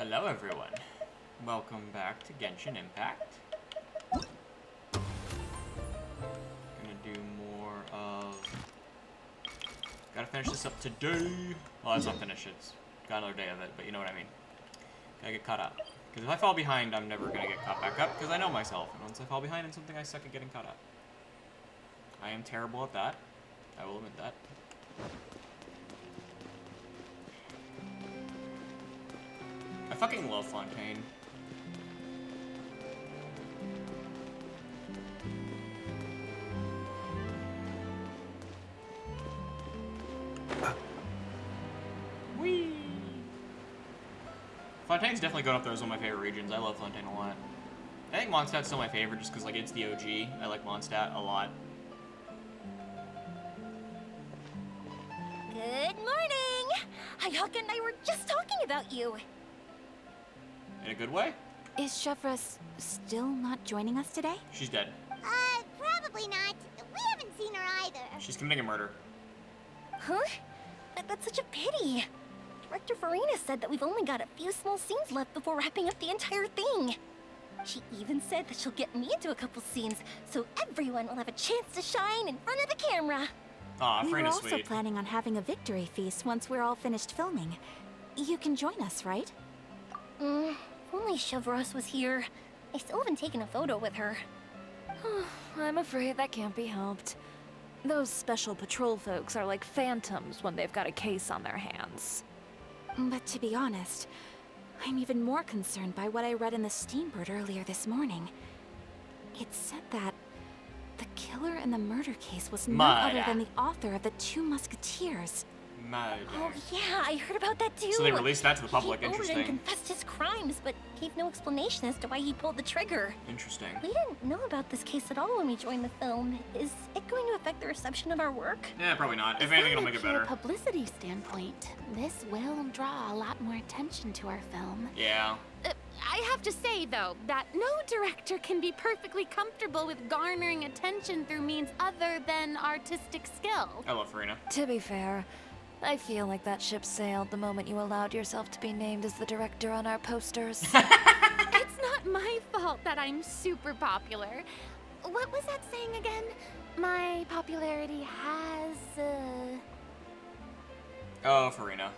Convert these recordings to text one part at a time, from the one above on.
Hello everyone. Welcome back to Genshin Impact. Gonna do more of... Gotta finish this up today. Well, that's not finished, it's got another day of it, but you know what I mean. Gotta get caught up. Because if I fall behind, I'm never gonna get caught back up, because I know myself. And once I fall behind in something, I suck at getting caught up. I am terrible at that. I will admit that. I fucking love Fontaine. Whee! Fontaine's definitely going up there as one of my favorite regions. I love Fontaine a lot. I think Mondstadt's still my favorite just because, like, it's the OG. I like Mondstadt a lot. Good morning! Hayaka and I were just talking about you. In a good way? Is Chevra still not joining us today? She's dead. Probably not. We haven't seen her either. She's committing a murder. Huh? That's such a pity. Director Farina said that we've only got a few small scenes left before wrapping up the entire thing. She even said that she'll get me into a couple scenes, so everyone will have a chance to shine in front of the camera. Aw, We were Farina's also sweet. planning on having a victory feast once we're all finished filming. You can join us, right? If only Chevros was here. I still haven't taken a photo with her. I'm afraid that can't be helped. Those special patrol folks are like phantoms when they've got a case on their hands. But to be honest, I'm even more concerned by what I read in the Steambird earlier this morning. It said that the killer in the murder case was none other than the author of the Two Musketeers. Murder. Oh yeah, I heard about that too. So they released that to the He public. came over Interesting. and confessed his crimes, but gave no explanation as to why he pulled the trigger. Interesting. We didn't know about this case at all when we joined the film. Is it going to affect the reception of our work? Yeah, probably not. If anything, it'll make it From a better. pure publicity standpoint, this will draw a lot more attention to our film. Yeah. I have to say, though, that no director can be perfectly comfortable with garnering attention through means other than artistic skill. I love Farina. To be fair, I feel like that ship sailed the moment you allowed yourself to be named as the director on our posters. It's not my fault that I'm super popular. What was that saying again? My popularity has, Oh, Farina.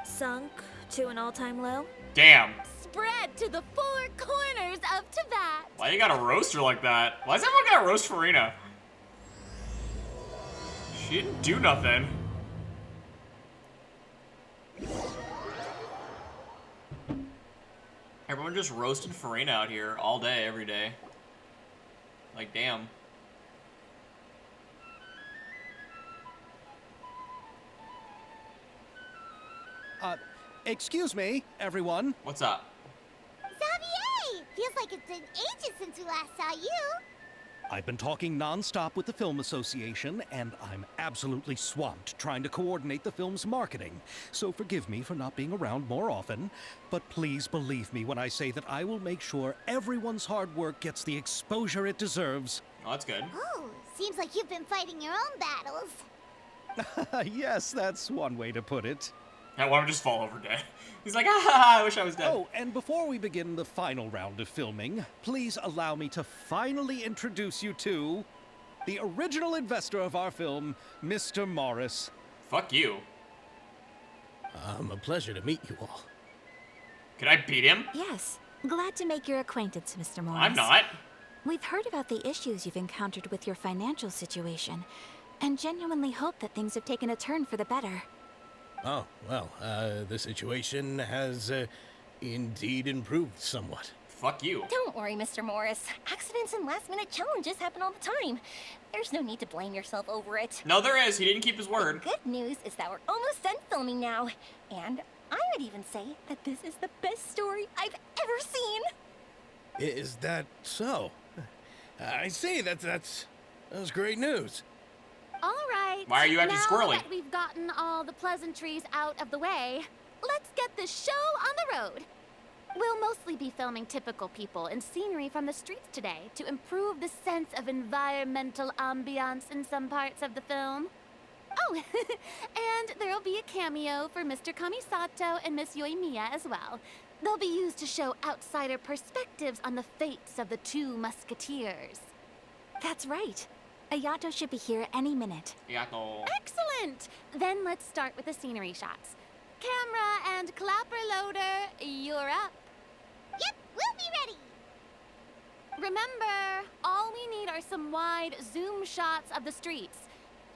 Sunk to an all-time low? Damn. spread to the four corners of Tibet. Why you gotta roast her like that? Why's everyone gotta roast Farina? She didn't do nothing. Everyone just roasted Farina out here all day, every day. Like, damn. Excuse me, everyone. What's up? Xavier! Feels like it's been ages since we last saw you. I've been talking non-stop with the Film Association, and I'm absolutely swamped trying to coordinate the film's marketing. So forgive me for not being around more often, but please believe me when I say that I will make sure everyone's hard work gets the exposure it deserves. Oh, that's good. Oh, seems like you've been fighting your own battles. Yes, that's one way to put it. I want him to just fall over dead. He's like, ah, I wish I was dead. Oh, and before we begin the final round of filming, please allow me to finally introduce you to the original investor of our film, Mr. Morris. Fuck you. A pleasure to meet you all. Could I beat him? Yes, glad to make your acquaintance, Mr. Morris. I'm not. We've heard about the issues you've encountered with your financial situation, and genuinely hope that things have taken a turn for the better. Oh, well, the situation has indeed improved somewhat. Fuck you. Don't worry, Mr. Morris. Accidents and last-minute challenges happen all the time. There's no need to blame yourself over it. No, there is. He didn't keep his word. Good news is that we're almost done filming now. And I would even say that this is the best story I've ever seen. Is that so? I see, that's great news. All right. Why are you acting now squirrely? that we've gotten all the pleasantries out of the way, let's get the show on the road. We'll mostly be filming typical people and scenery from the streets today to improve the sense of environmental ambiance in some parts of the film. Oh, and there'll be a cameo for Mr. Kamisato and Miss Yoimiya as well. They'll be used to show outsider perspectives on the fates of the two musketeers. That's right. Ayato should be here any minute. Yato. Excellent! Then let's start with the scenery shots. Camera and clapper loader, you're up. Yep, we'll be ready. Remember, all we need are some wide zoom shots of the streets.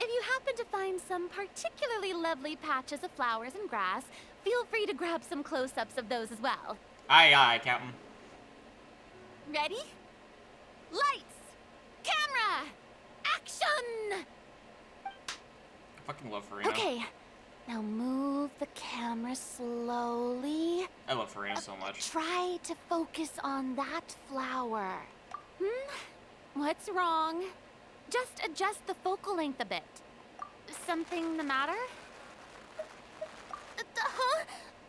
If you happen to find some particularly lovely patches of flowers and grass, feel free to grab some close-ups of those as well. Aye, aye, Captain. Ready? Lights! Camera! Action! I fucking love Farina. Okay, now move the camera slowly. I love Farina so much. Try to focus on that flower. What's wrong? Just adjust the focal length a bit. Something the matter? Huh?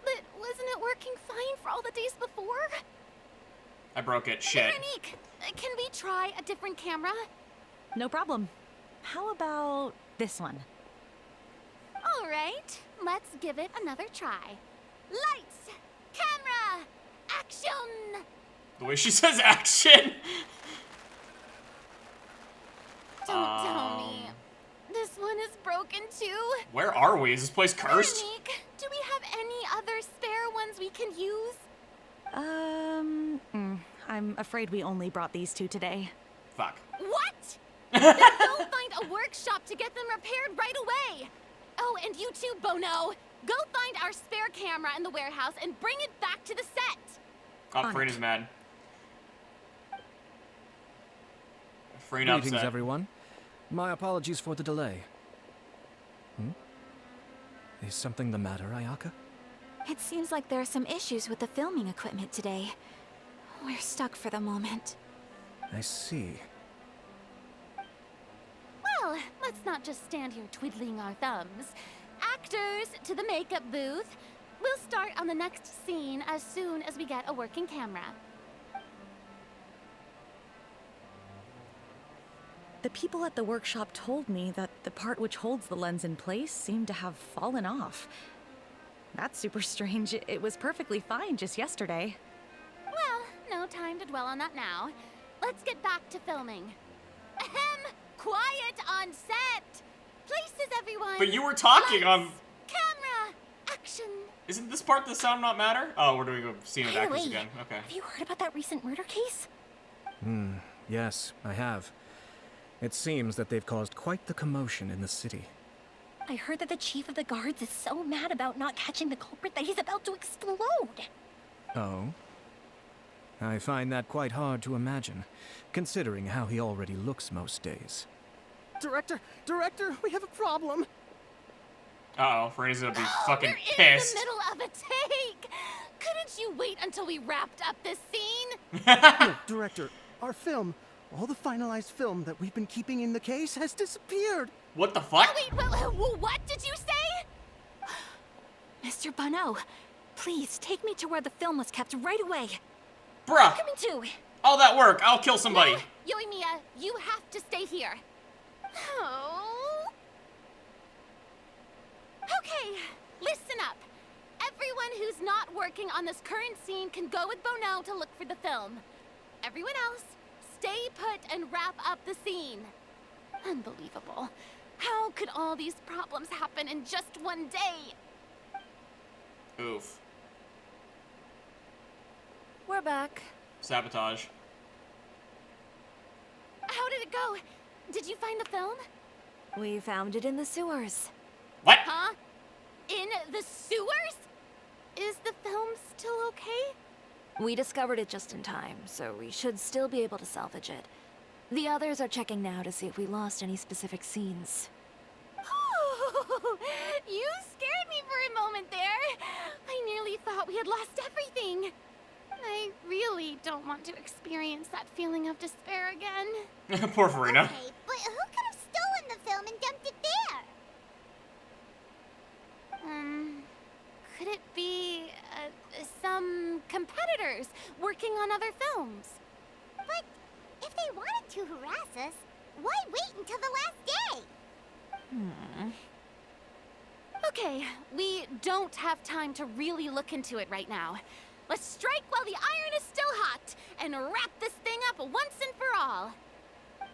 But wasn't it working fine for all the days before? I broke it. Shit. Veronique, can we try a different camera? No problem. How about this one? All right, let's give it another try. Lights, camera, action! The way she says action. Don't tell me. This one is broken too. Where are we? Is this place cursed? Veronique, do we have any other spare ones we can use? I'm afraid we only brought these two today. Fuck. What? Then go find a workshop to get them repaired right away. Oh, and you too, Bono. Go find our spare camera in the warehouse and bring it back to the set. Oh, Farina's mad. Farina Greetings, upset. everyone. My apologies for the delay. Is something the matter, Ayaka? It seems like there are some issues with the filming equipment today. We're stuck for the moment. I see. Well, let's not just stand here twiddling our thumbs. Actors, to the makeup booth. We'll start on the next scene as soon as we get a working camera. The people at the workshop told me that the part which holds the lens in place seemed to have fallen off. That's super strange. It was perfectly fine just yesterday. Well, no time to dwell on that now. Let's get back to filming. Ahem! Quiet on set! Places, everyone! But you were talking on... Lights, camera! Action! Isn't this part the sound not matter? Oh, we're doing a scene of By the actors way, again. Okay. Have you heard about that recent murder case? Yes, I have. It seems that they've caused quite the commotion in the city. I heard that the chief of the guards is so mad about not catching the culprit that he's about to explode. Oh? I find that quite hard to imagine, considering how he already looks most days. Director, we have a problem. Uh-oh, Farina's gonna be Oh, fucking we're pissed. in the middle of a take! Couldn't you wait until we wrapped up this scene? No, Director, our film, all the finalized film that we've been keeping in the case has disappeared. What the fuck? Wait, what did you say? Mr. Bono, please take me to where the film was kept right away. Bruh, Coming to. all that work, I'll kill somebody. Yoimiya, you have to stay here. Oh. Okay, listen up. Everyone who's not working on this current scene can go with Bono to look for the film. Everyone else, stay put and wrap up the scene. Unbelievable. How could all these problems happen in just one day? Oof. We're back. Sabotage. How did it go? Did you find the film? We found it in the sewers. What? Huh? In the sewers? Is the film still okay? We discovered it just in time, so we should still be able to salvage it. The others are checking now to see if we lost any specific scenes. You scared me for a moment there. I nearly thought we had lost everything. I really don't want to experience that feeling of despair again. Poor Farina. Okay, but who could have stolen the film and dumped it there? Could it be some competitors working on other films? But if they wanted to harass us, why wait until the last day? Okay, we don't have time to really look into it right now. Let's strike while the iron is still hot and wrap this thing up once and for all.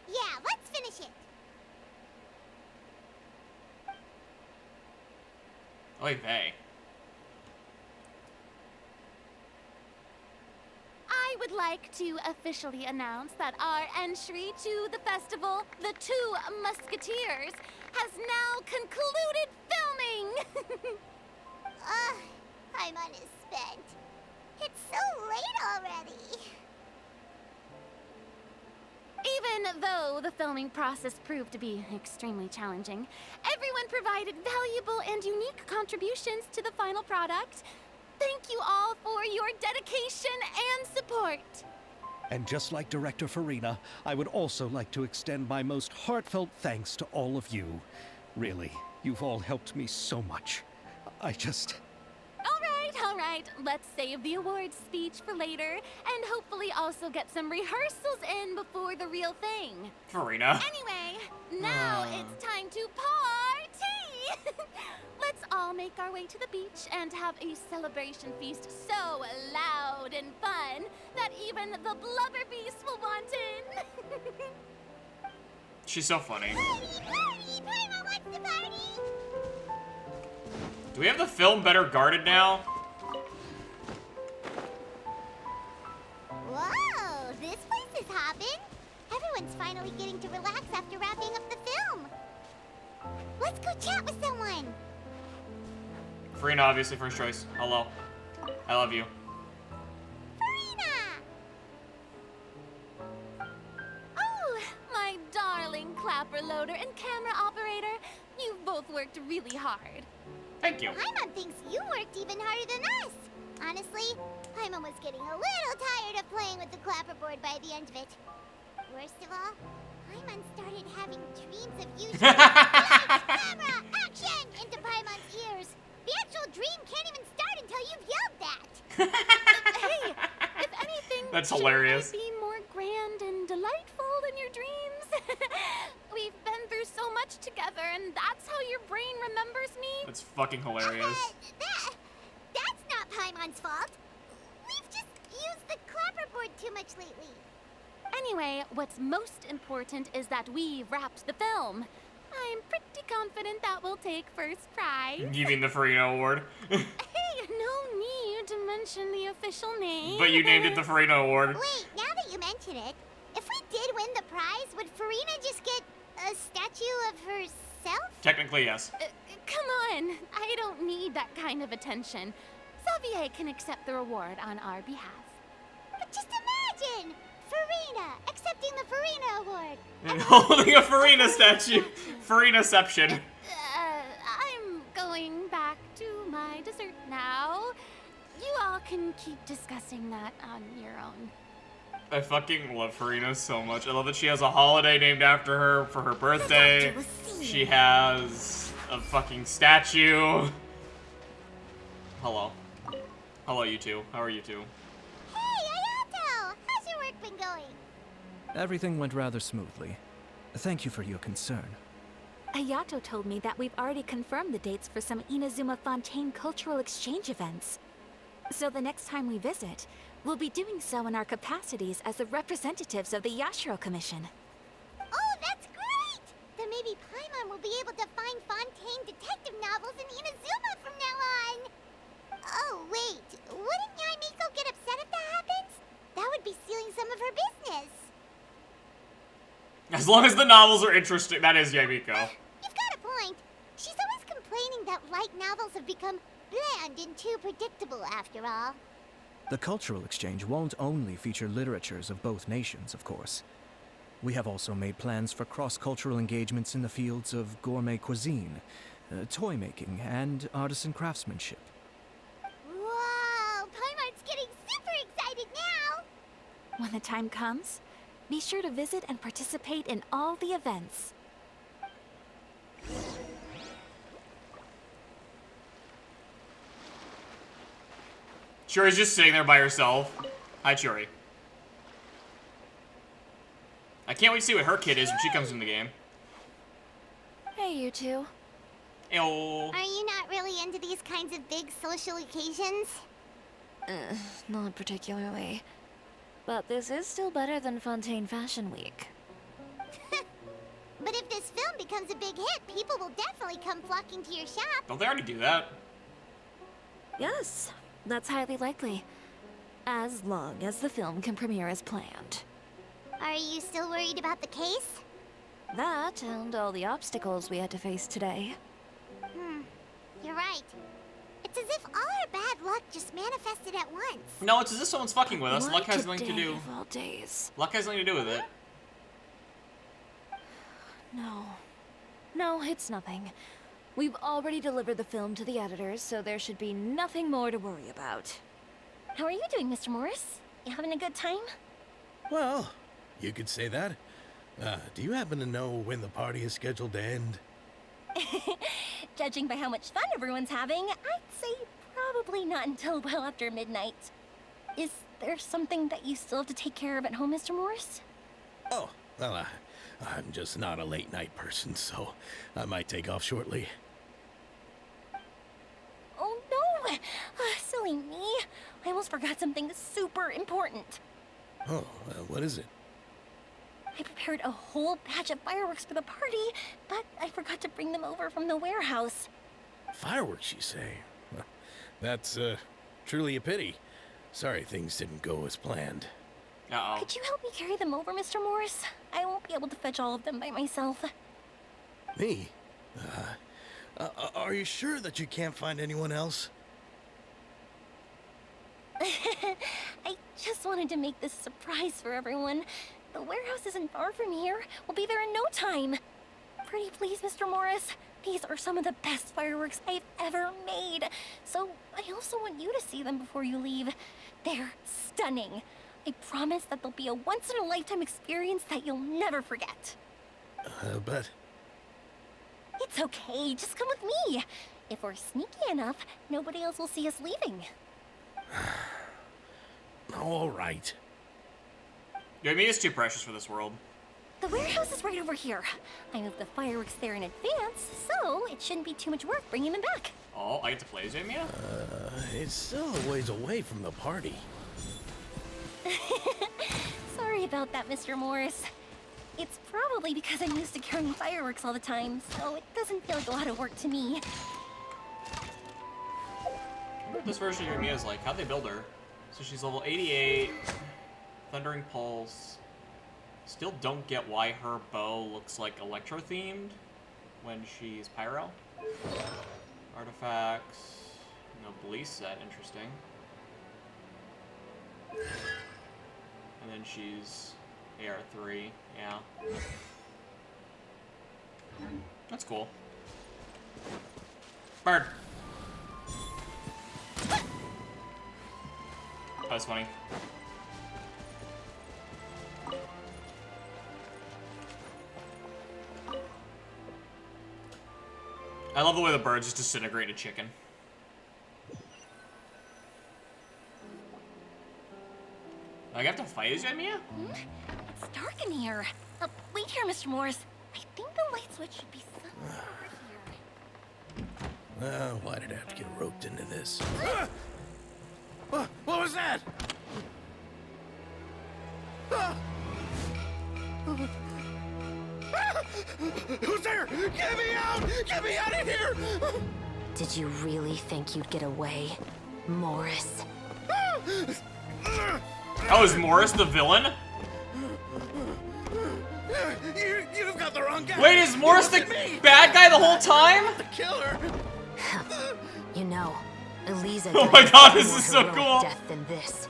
Yeah, let's finish it. Oy vey. I would like to officially announce that our entry to the festival, The Two Musketeers, has now concluded filming! Paimon is spent. It's so late already. Even though the filming process proved to be extremely challenging, everyone provided valuable and unique contributions to the final product. Thank you all for your dedication and support. And just like Director Farina, I would also like to extend my most heartfelt thanks to all of you. Really, you've all helped me so much. All right, let's save the awards speech for later, and hopefully also get some rehearsals in before the real thing. Farina. Anyway, now it's time to party! Let's all make our way to the beach and have a celebration feast so loud and fun that even the blubber beast will want in. She's so funny. Party! Paimon wants to party! Do we have the film better guarded now? Whoa, this place is hopping. Everyone's finally getting to relax after wrapping up the film. Let's go chat with someone. Farina, obviously, first choice. Hello. I love you. Farina! Oh, my darling clapper loader and camera operator. You've both worked really hard. Thank you. Paimon thinks you worked even harder than us. Honestly, Paimon was getting a little tired of playing with the clapperboard by the end of it. Worst of all, Paimon started having dreams of you shouting, camera, action, into Paimon's ears. The actual dream can't even start until you've yelled that. Hey, if anything, That's shouldn't hilarious. I be more grand and delightful than your dreams? We've been through so much together, and that's how your brain remembers me? That's fucking hilarious. That's not Paimon's fault. We've just used the clapperboard too much lately. Anyway, what's most important is that we wrapped the film. I'm pretty confident that we'll take first prize. You mean the Farina Award? Hey, no need to mention the official name. But you named it the Farina Award. Wait, now that you mention it, if we did win the prize, would Farina just get a statue of herself? Technically, yes. Come on, I don't need that kind of attention. Xavier can accept the reward on our behalf. But just imagine! Farina accepting the Farina Award. And holding a Farina statue. Farinaception. I'm going back to my dessert now. You all can keep discussing that on your own. I fucking love Farina so much. I love that she has a holiday named after her for her birthday. She has a fucking statue. Hello. Hello, you two. How are you two? Hey, Ayato! How's your work been going? Everything went rather smoothly. Thank you for your concern. Ayato told me that we've already confirmed the dates for some Inazuma Fontaine cultural exchange events. So the next time we visit, we'll be doing so in our capacities as the representatives of the Yashiro Commission. Oh, that's great! Then maybe Paimon will be able to find Fontaine detective novels in Inazuma from now on. Oh, wait. Wouldn't Yaimiko get upset if that happens? That would be stealing some of her business. As long as the novels are interesting. That is Yamiko. You've got a point. She's always complaining that light novels have become bland and too predictable after all. The cultural exchange won't only feature literatures of both nations, of course. We have also made plans for cross-cultural engagements in the fields of gourmet cuisine, toy making, and artisan craftsmanship. Whoa! Paimon's getting super excited now! When the time comes, be sure to visit and participate in all the events. Churi's just sitting there by herself. Hi, Churi. I can't wait to see what her kid is when she comes in the game. Hey, you two. Ew. Are you not really into these kinds of big social occasions? Not particularly. But this is still better than Fontaine Fashion Week. But if this film becomes a big hit, people will definitely come flocking to your shop. Don't they already do that? Yes, that's highly likely. As long as the film can premiere as planned. Are you still worried about the case? That and all the obstacles we had to face today. You're right. It's as if all our bad luck just manifested at once. No, it's as if someone's fucking with us. Like Luck has a nothing to day do. of all days. Luck has nothing to do with it. No, it's nothing. We've already delivered the film to the editors, so there should be nothing more to worry about. How are you doing, Mr. Morris? You having a good time? Well, you could say that. Do you happen to know when the party is scheduled to end? Judging by how much fun everyone's having, I'd say probably not until well after midnight. Is there something that you still have to take care of at home, Mr. Morris? Oh, well, I'm just not a late night person, so I might take off shortly. Oh no! Silly me. I almost forgot something super important. Oh, what is it? I prepared a whole batch of fireworks for the party, but I forgot to bring them over from the warehouse. Fireworks, you say? Well, that's truly a pity. Sorry things didn't go as planned. Uh-oh. Could you help me carry them over, Mr. Morris? I won't be able to fetch all of them by myself. Me? Are you sure that you can't find anyone else? I just wanted to make this a surprise for everyone. The warehouse isn't far from here. We'll be there in no time. Pretty please, Mr. Morris. These are some of the best fireworks I've ever made. So I also want you to see them before you leave. They're stunning. I promise that they'll be a once-in-a-lifetime experience that you'll never forget. But... It's okay. Just come with me. If we're sneaky enough, nobody else will see us leaving. All right. Yomi is too precious for this world. The warehouse is right over here. I moved the fireworks there in advance, so it shouldn't be too much work bringing them back. Oh, I get to play as Yomi? It's still a ways away from the party. Sorry about that, Mr. Morris. It's probably because I'm used to carrying fireworks all the time, so it doesn't feel like a lot of work to me. I wonder what this version of Yomi is like. How'd they build her? So she's level 88. Thundering Pulse. Still don't get why her bow looks like Electro-themed when she's Pyro. Artifacts. Noblesse set, interesting. And then she's AR3, yeah. That's cool. Bird! That was funny. I love the way the birds just disintegrate a chicken. I have to fight as Yomi? It's dark in here. Wait here, Mr. Morris. I think the light switch should be somewhere over here. Why did I have to get roped into this? What was that? Who's there? Get me out! Get me out of here! Did you really think you'd get away, Morris? Oh, is Morris the villain? You've got the wrong guy. Wait, is Morris the bad guy the whole time? The killer. You know, Eliza Oh my died god, a this more is so heroic cool. death than this.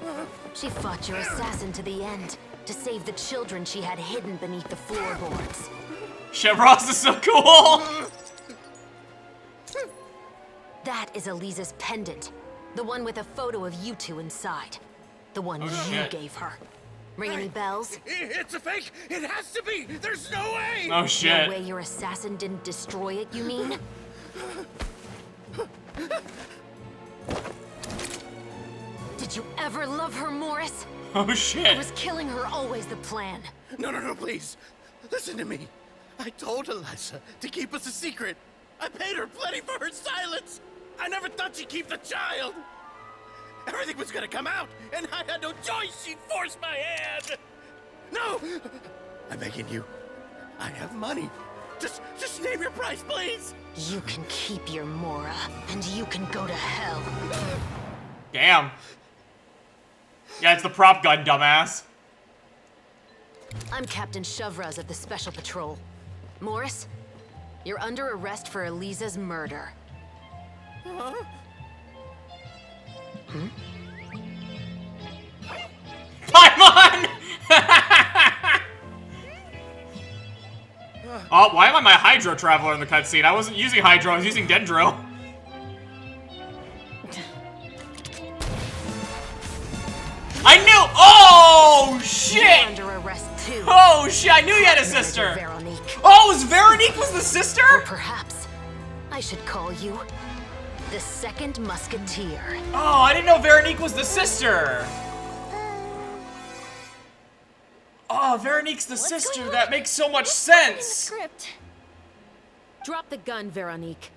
She fought your assassin to the end to save the children she had hidden beneath the floorboards. Chevross is so cool. That is Eliza's pendant, the one with a photo of you two inside. The one you shit. gave her. Ring any bells? It's a fake. It has to be. There's no way. Oh shit. No way your assassin didn't destroy it, you mean? Did you ever love her, Morris? Oh Or shit. was killing her always the plan? No, please. Listen to me. I told Eliza to keep us a secret. I paid her plenty for her silence! I never thought she'd keep the child! Everything was gonna come out, and I had no choice! She forced my hand! No! I'm begging you. I have money. Just name your price, please! You can keep your Mora, and you can go to hell. Damn. Yeah, it's the prop gun, dumbass. I'm Captain Shovraz of the Special Patrol. Morris, you're under arrest for Eliza's murder. Huh? Paimon! Oh, why am I my Hydro Traveler in the cutscene? I wasn't using Hydro, I was using Dendro. I knew! Oh, shit! You're under arrest too. Oh, shit, I knew you had a sister! Veronique. Oh, was Veronique was the sister? Or perhaps I should call you the Second Musketeer. Oh, I didn't know Veronique was the sister! Oh, Veronique's the sister. That makes so much sense. Script. Drop the gun, Veronique.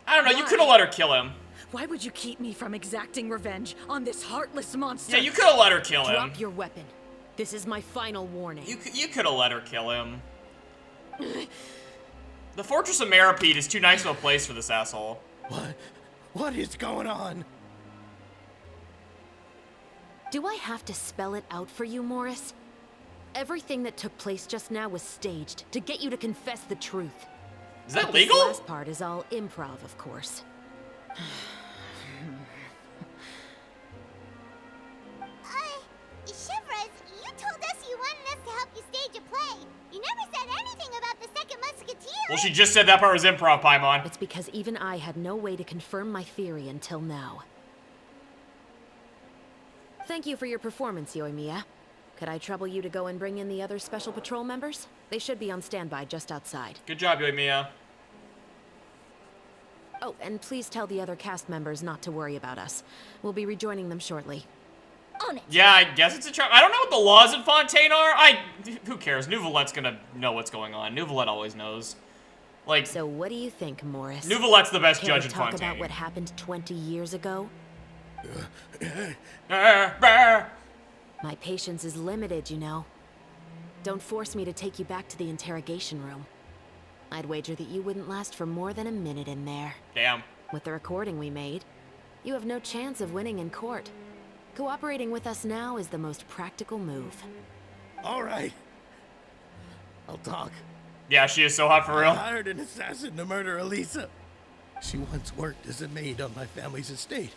I don't know. You could have let her kill him. Why would you keep me from exacting revenge on this heartless monster? Yeah, you could have let her kill him. Drop your weapon. This is my final warning. You could have let her kill him. The Fortress of Meropide is too nice of a place for this asshole. What is going on? Do I have to spell it out for you, Morris? Everything that took place just now was staged to get you to confess the truth. Is that But legal? This last part is all improv, of course. Shivras, you told us you wanted us to help you stage a play. You never said anything about the Second Musketeer. Well, she just said that part was improv, Paimon. It's because even I had no way to confirm my theory until now. Thank you for your performance, Yoimiya. Could I trouble you to go and bring in the other Special Patrol members? They should be on standby just outside. Good job, Yoimiya. Oh, and please tell the other cast members not to worry about us. We'll be rejoining them shortly. On it. Yeah, I guess it's a trap. I don't know what the laws in Fontaine are. Who cares? Nouvelette's gonna know what's going on. Nouvelette always knows. Like, So what do you think, Morris? Nouvelette's the best Can judge we in talk Fontaine. about what happened 20 years ago? My patience is limited, you know. Don't force me to take you back to the interrogation room. I'd wager that you wouldn't last for more than a minute in there. Damn. With the recording we made, you have no chance of winning in court. Cooperating with us now is the most practical move. All right. I'll talk. Yeah, she is so hot for I real. hired an assassin to murder Elisa. She once worked as a maid on my family's estate.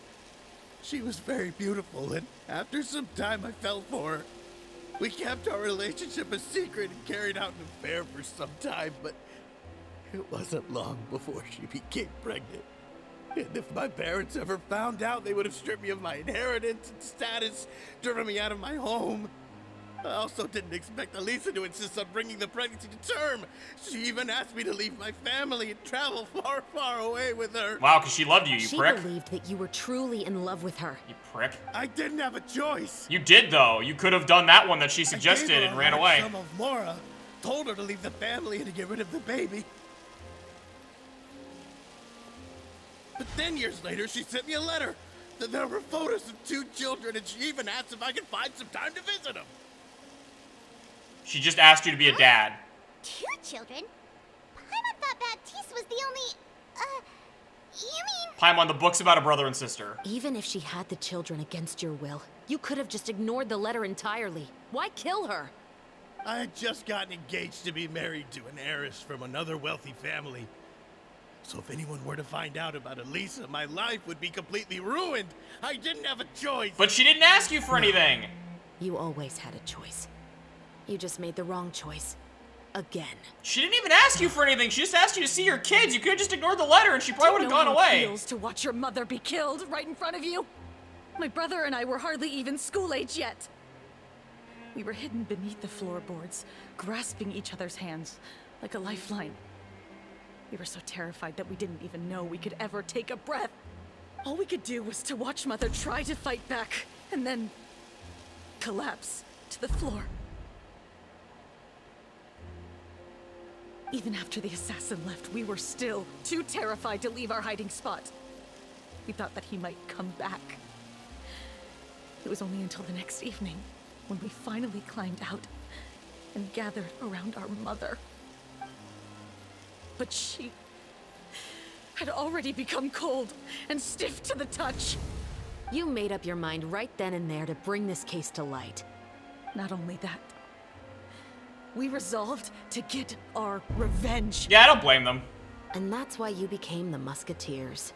She was very beautiful, and after some time I fell for her. We kept our relationship a secret and carried out an affair for some time, but it wasn't long before she became pregnant. And if my parents ever found out, they would have stripped me of my inheritance and status, driven me out of my home. I also didn't expect Elisa to insist on bringing the pregnancy to term. She even asked me to leave my family and travel far, far away with her. Wow, because she loved you, you She prick. believed that you were truly in love with her. You prick. I didn't have a choice. You did, though. You could have done that one that she I gave suggested her and a ran large away. sum of Mora, told her to leave the family and to get rid of the baby. But then years later, she sent me a letter. There were photos of 2 children, and she even asked if I could find some time to visit them. She just asked you to be a dad. 2 children? Paimon thought Baptiste was the only... you mean... Paimon, the book's about a brother and sister. Even if she had the children against your will, you could have just ignored the letter entirely. Why kill her? I had just gotten engaged to be married to an heiress from another wealthy family. So if anyone were to find out about Elisa, my life would be completely ruined. I didn't have a choice. But she didn't ask you for anything. You always had a choice. You just made the wrong choice. Again. She didn't even ask you for anything. She just asked you to see your kids. You could have just ignored the letter and she probably would have gone Do you know how away. it feels to watch your mother be killed right in front of you? My brother and I were hardly even school age yet. We were hidden beneath the floorboards, grasping each other's hands like a lifeline. We were so terrified that we didn't even know we could ever take a breath. All we could do was to watch Mother try to fight back, and then collapse to the floor. Even after the assassin left, we were still too terrified to leave our hiding spot. We thought that he might come back. It was only until the next evening when we finally climbed out and gathered around our mother. But she had already become cold and stiff to the touch. You made up your mind right then and there to bring this case to light. Not only that, we resolved to get our revenge. Yeah, I don't blame them. And that's why you became the Musketeers.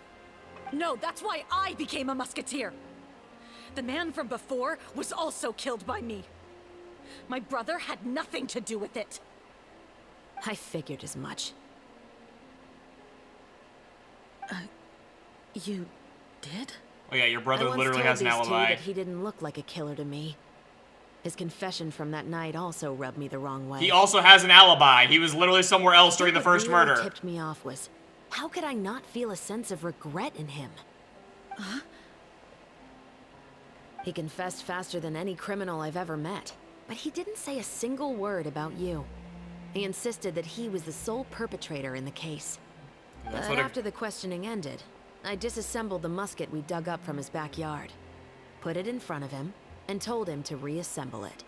No, that's why I became a musketeer. The man from before was also killed by me. My brother had nothing to do with it. I figured as much. You did? Oh yeah, your brother I once literally told has an these two alibi. that he didn't look like a killer to me. His confession from that night also rubbed me the wrong way. He also has an alibi. He was literally somewhere else during the first What really murder. tipped me off was, how could I not feel a sense of regret in him? Huh? He confessed faster than any criminal I've ever met, but he didn't say a single word about you. He insisted that he was the sole perpetrator in the case. That's But what after the questioning ended, I disassembled the musket we dug up from his backyard, put it in front of him, and told him to reassemble it.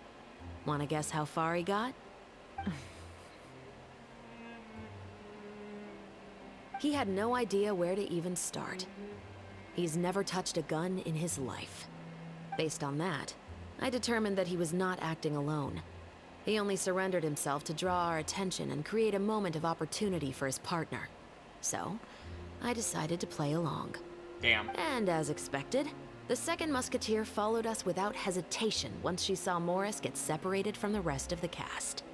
Wanna guess how far he got? He had no idea where to even start. He's never touched a gun in his life. Based on that, I determined that he was not acting alone. He only surrendered himself to draw our attention and create a moment of opportunity for his partner. So, I decided to play along. Damn. And as expected, the second musketeer followed us without hesitation once she saw Morris get separated from the rest of the cast.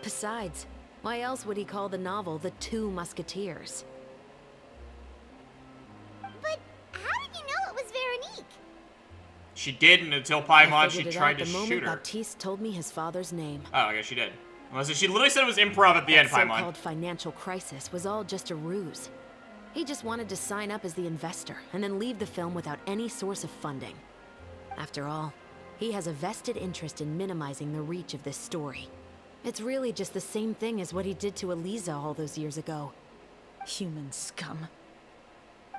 Besides, why else would he call the novel The Two Musketeers? But how did you know it was Veronique? She didn't until I Paimon, she figured it tried out to the moment shoot her. Baptiste told me his father's name. Oh, I guess she did. Unless she literally said it was improv at the end, That Paimon. so-called financial crisis was all just a ruse. He just wanted to sign up as the investor and then leave the film without any source of funding. After all, he has a vested interest in minimizing the reach of this story. It's really just the same thing as what he did to Eliza all those years ago. Human scum.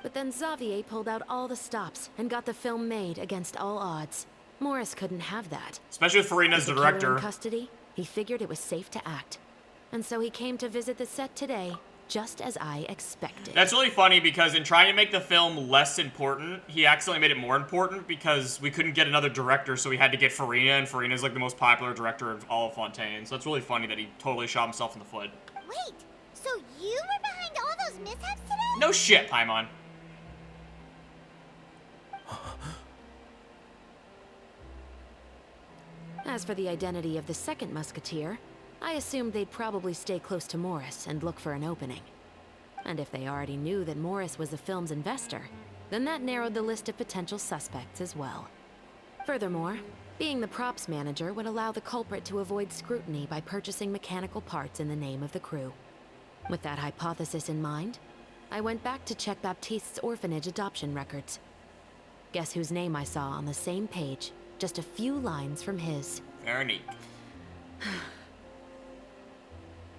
But then Xavier pulled out all the stops and got the film made against all odds. Morris couldn't have that. Especially with Farina as the With killer director. in custody, he figured it was safe to act. And so he came to visit the set today, just as I expected. That's really funny because in trying to make the film less important, he accidentally made it more important because we couldn't get another director, so we had to get Farina, and Farina's like the most popular director of all of Fontaine. So it's really funny that he totally shot himself in the foot. Wait, so you were behind all those mishaps today? No shit, Paimon. As for the identity of the second musketeer, I assumed they'd probably stay close to Morris and look for an opening. And if they already knew that Morris was the film's investor, then that narrowed the list of potential suspects as well. Furthermore, being the props manager would allow the culprit to avoid scrutiny by purchasing mechanical parts in the name of the crew. With that hypothesis in mind, I went back to check Baptiste's orphanage adoption records. Guess whose name I saw on the same page, just a few lines from his. Veronique.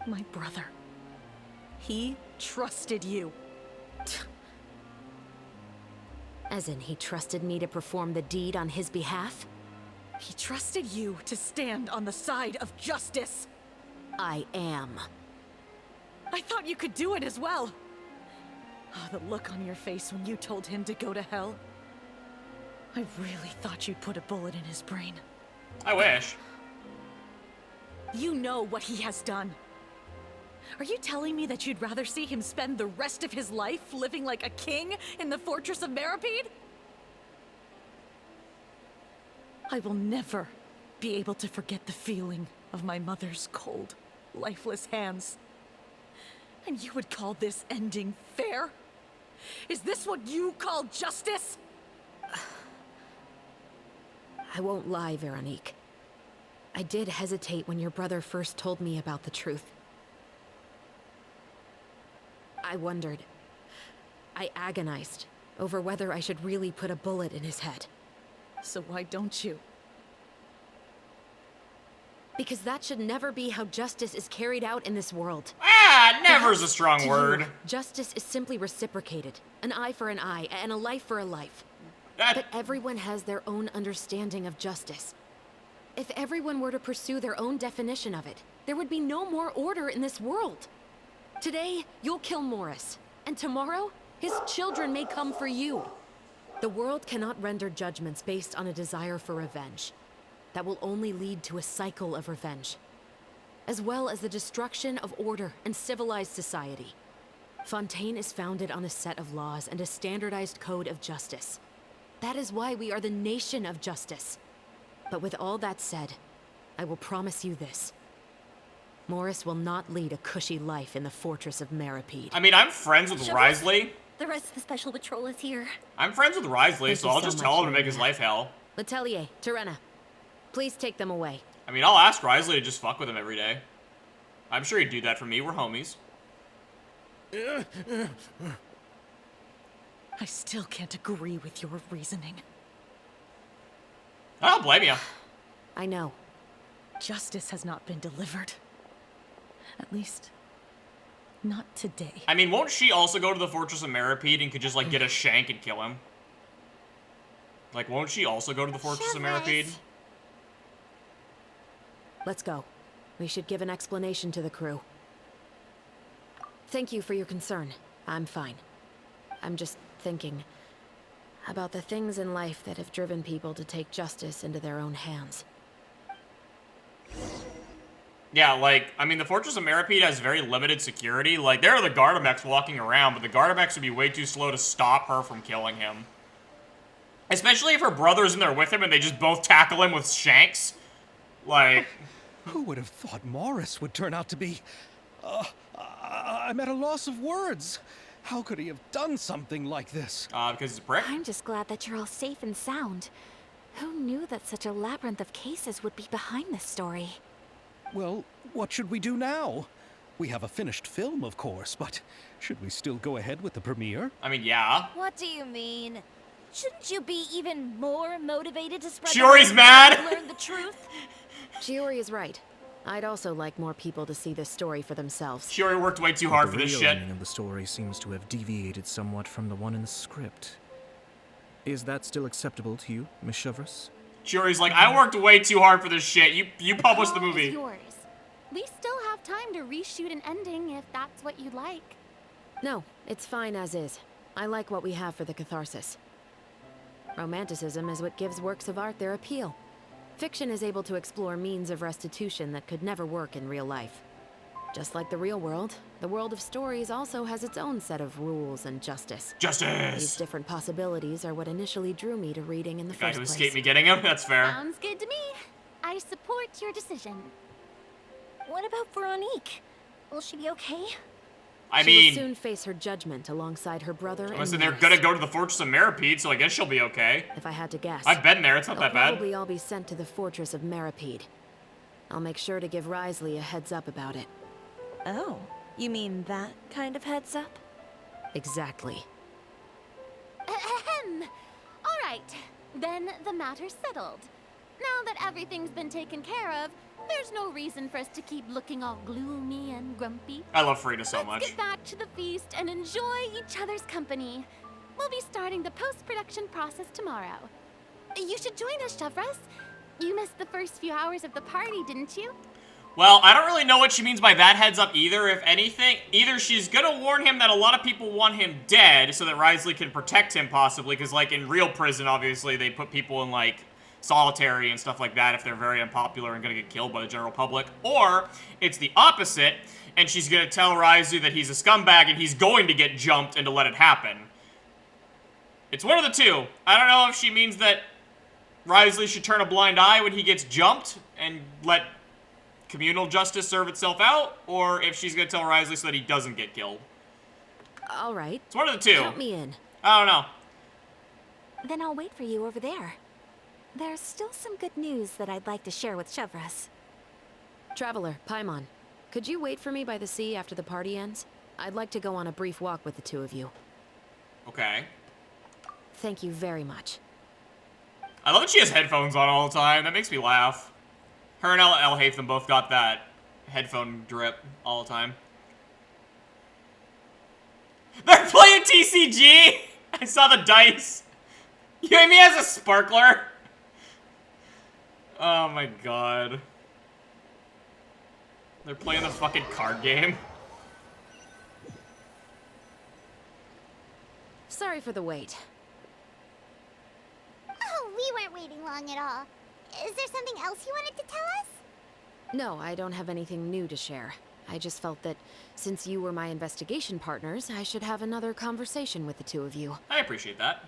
My brother. He trusted you. As in, he trusted me to perform the deed on his behalf? He trusted you to stand on the side of justice. I am. I thought you could do it as well. Oh, the look on your face when you told him to go to hell. I really thought you'd put a bullet in his brain. I wish. You know what he has done. Are you telling me that you'd rather see him spend the rest of his life living like a king in the fortress of Meripede? I will never be able to forget the feeling of my mother's cold, lifeless hands. And you would call this ending fair? Is this what you call justice? I won't lie, Veronique. I did hesitate when your brother first told me about the truth. I wondered. I agonized over whether I should really put a bullet in his head. So why don't you? Because that should never be how justice is carried out in this world. Ah! Never's a strong To word. you, justice is simply reciprocated. An eye for an eye, and a life for a life. That... But everyone has their own understanding of justice. If everyone were to pursue their own definition of it, there would be no more order in this world. Today, you'll kill Morris, and tomorrow, his children may come for you. The world cannot render judgments based on a desire for revenge. That will only lead to a cycle of revenge, as well as the destruction of order and civilized society. Fontaine is founded on a set of laws and a standardized code of justice. That is why we are the nation of justice. But with all that said, I will promise you this. Morris will not lead a cushy life in the fortress of Meripede. I mean, I'm friends with Risley. The rest of the Special Patrol is here. I'm friends with Risley, Thank so you I'll so just much, tell him to make Lorena. his life hell. Letelier, Terena, please take them away. I mean, I'll ask Risley to just fuck with him every day. I'm sure he'd do that for me. We're homies. I still can't agree with your reasoning. I don't blame you. I know. Justice has not been delivered. At least, not today. I mean, won't she also go to the Fortress of Meripede and could just, like, get a shank and kill him? Like, won't she also go to the Fortress of Meripede? Let's go. We should give an explanation to the crew. Thank you for your concern. I'm fine. I'm just thinking about the things in life that have driven people to take justice into their own hands. Yeah, like, I mean, the Fortress of Meripede has very limited security. Like, there are the Gardamex walking around, but the Gardamex would be way too slow to stop her from killing him. Especially if her brother's in there with him and they just both tackle him with shanks. Like... Who would have thought Morris would turn out to be... I'm at a loss of words. How could he have done something like this? Because he's a prick. I'm just glad that you're all safe and sound. Who knew that such a labyrinth of cases would be behind this story? Well, what should we do now? We have a finished film, of course, but should we still go ahead with the premiere? I mean, yeah. What do you mean? Shouldn't you be even more motivated to spread Shiori's the mad! and learn the truth? Shiori is right. I'd also like more people to see this story for themselves. Shiori worked way too But hard the for this real shit. ending of the story seems to have deviated somewhat from the one in the script. Is that still acceptable to you, Miss Chevres? Shiori's like, I worked way too hard for this shit. You published the Call movie. is yours. We still have time to reshoot an ending if that's what you'd like. No, it's fine as is. I like what we have for the catharsis. Romanticism is what gives works of art their appeal. Fiction is able to explore means of restitution that could never work in real life. Just like the real world, the world of stories also has its own set of rules and justice. Justice! These different possibilities are what initially drew me to reading in the Guy first who place. escaped me getting him? That's fair. Sounds good to me. I support your decision. What about Veronique? Will she be okay? I She mean, will soon face her judgment alongside her brother and listen, they're Morris. gonna go to the Fortress of Meripede, so I guess she'll be okay. If I had to guess, I've been there, it's not they'll that bad. probably all be sent to the fortress of Meripede. I'll make sure to give Risley a heads up about it. Oh, you mean that kind of heads up? Exactly. Ahem. All right, then the matter's settled. Now that everything's been taken care of, there's no reason for us to keep looking all gloomy and grumpy. I love Frida so Let's much. get back to the feast and enjoy each other's company. We'll be starting the post-production process tomorrow. You should join us, Chevres. You missed the first few hours of the party, didn't you? Well, I don't really know what she means by that heads up either. If anything, either she's gonna warn him that a lot of people want him dead so that Risley can protect him possibly, because like in real prison, obviously, they put people in like solitary and stuff like that if they're very unpopular and gonna get killed by the general public. Or it's the opposite, and she's gonna tell Risley that he's a scumbag and he's going to get jumped and to let it happen. It's one of the two. I don't know if she means that Risley should turn a blind eye when he gets jumped and let communal justice serve itself out, or if she's gonna tell Risley so that he doesn't get killed. All right. It's one of the two. Count me in. I don't know. Then I'll wait for you over there. There's still some good news that I'd like to share with Chevres. Traveler, Paimon, could you wait for me by the sea after the party ends? I'd like to go on a brief walk with the two of you. Okay. Thank you very much. I love that she has headphones on all the time. That makes me laugh. Her and El Haitham both got that headphone drip all the time. They're playing TCG! I saw the dice. Yuimi has a sparkler. Oh my god. They're playing the fucking card game. Sorry for the wait. Oh, we weren't waiting long at all. Is there something else you wanted to tell us? No, I don't have anything new to share. I just felt that since you were my investigation partners, I should have another conversation with the two of you. I appreciate that.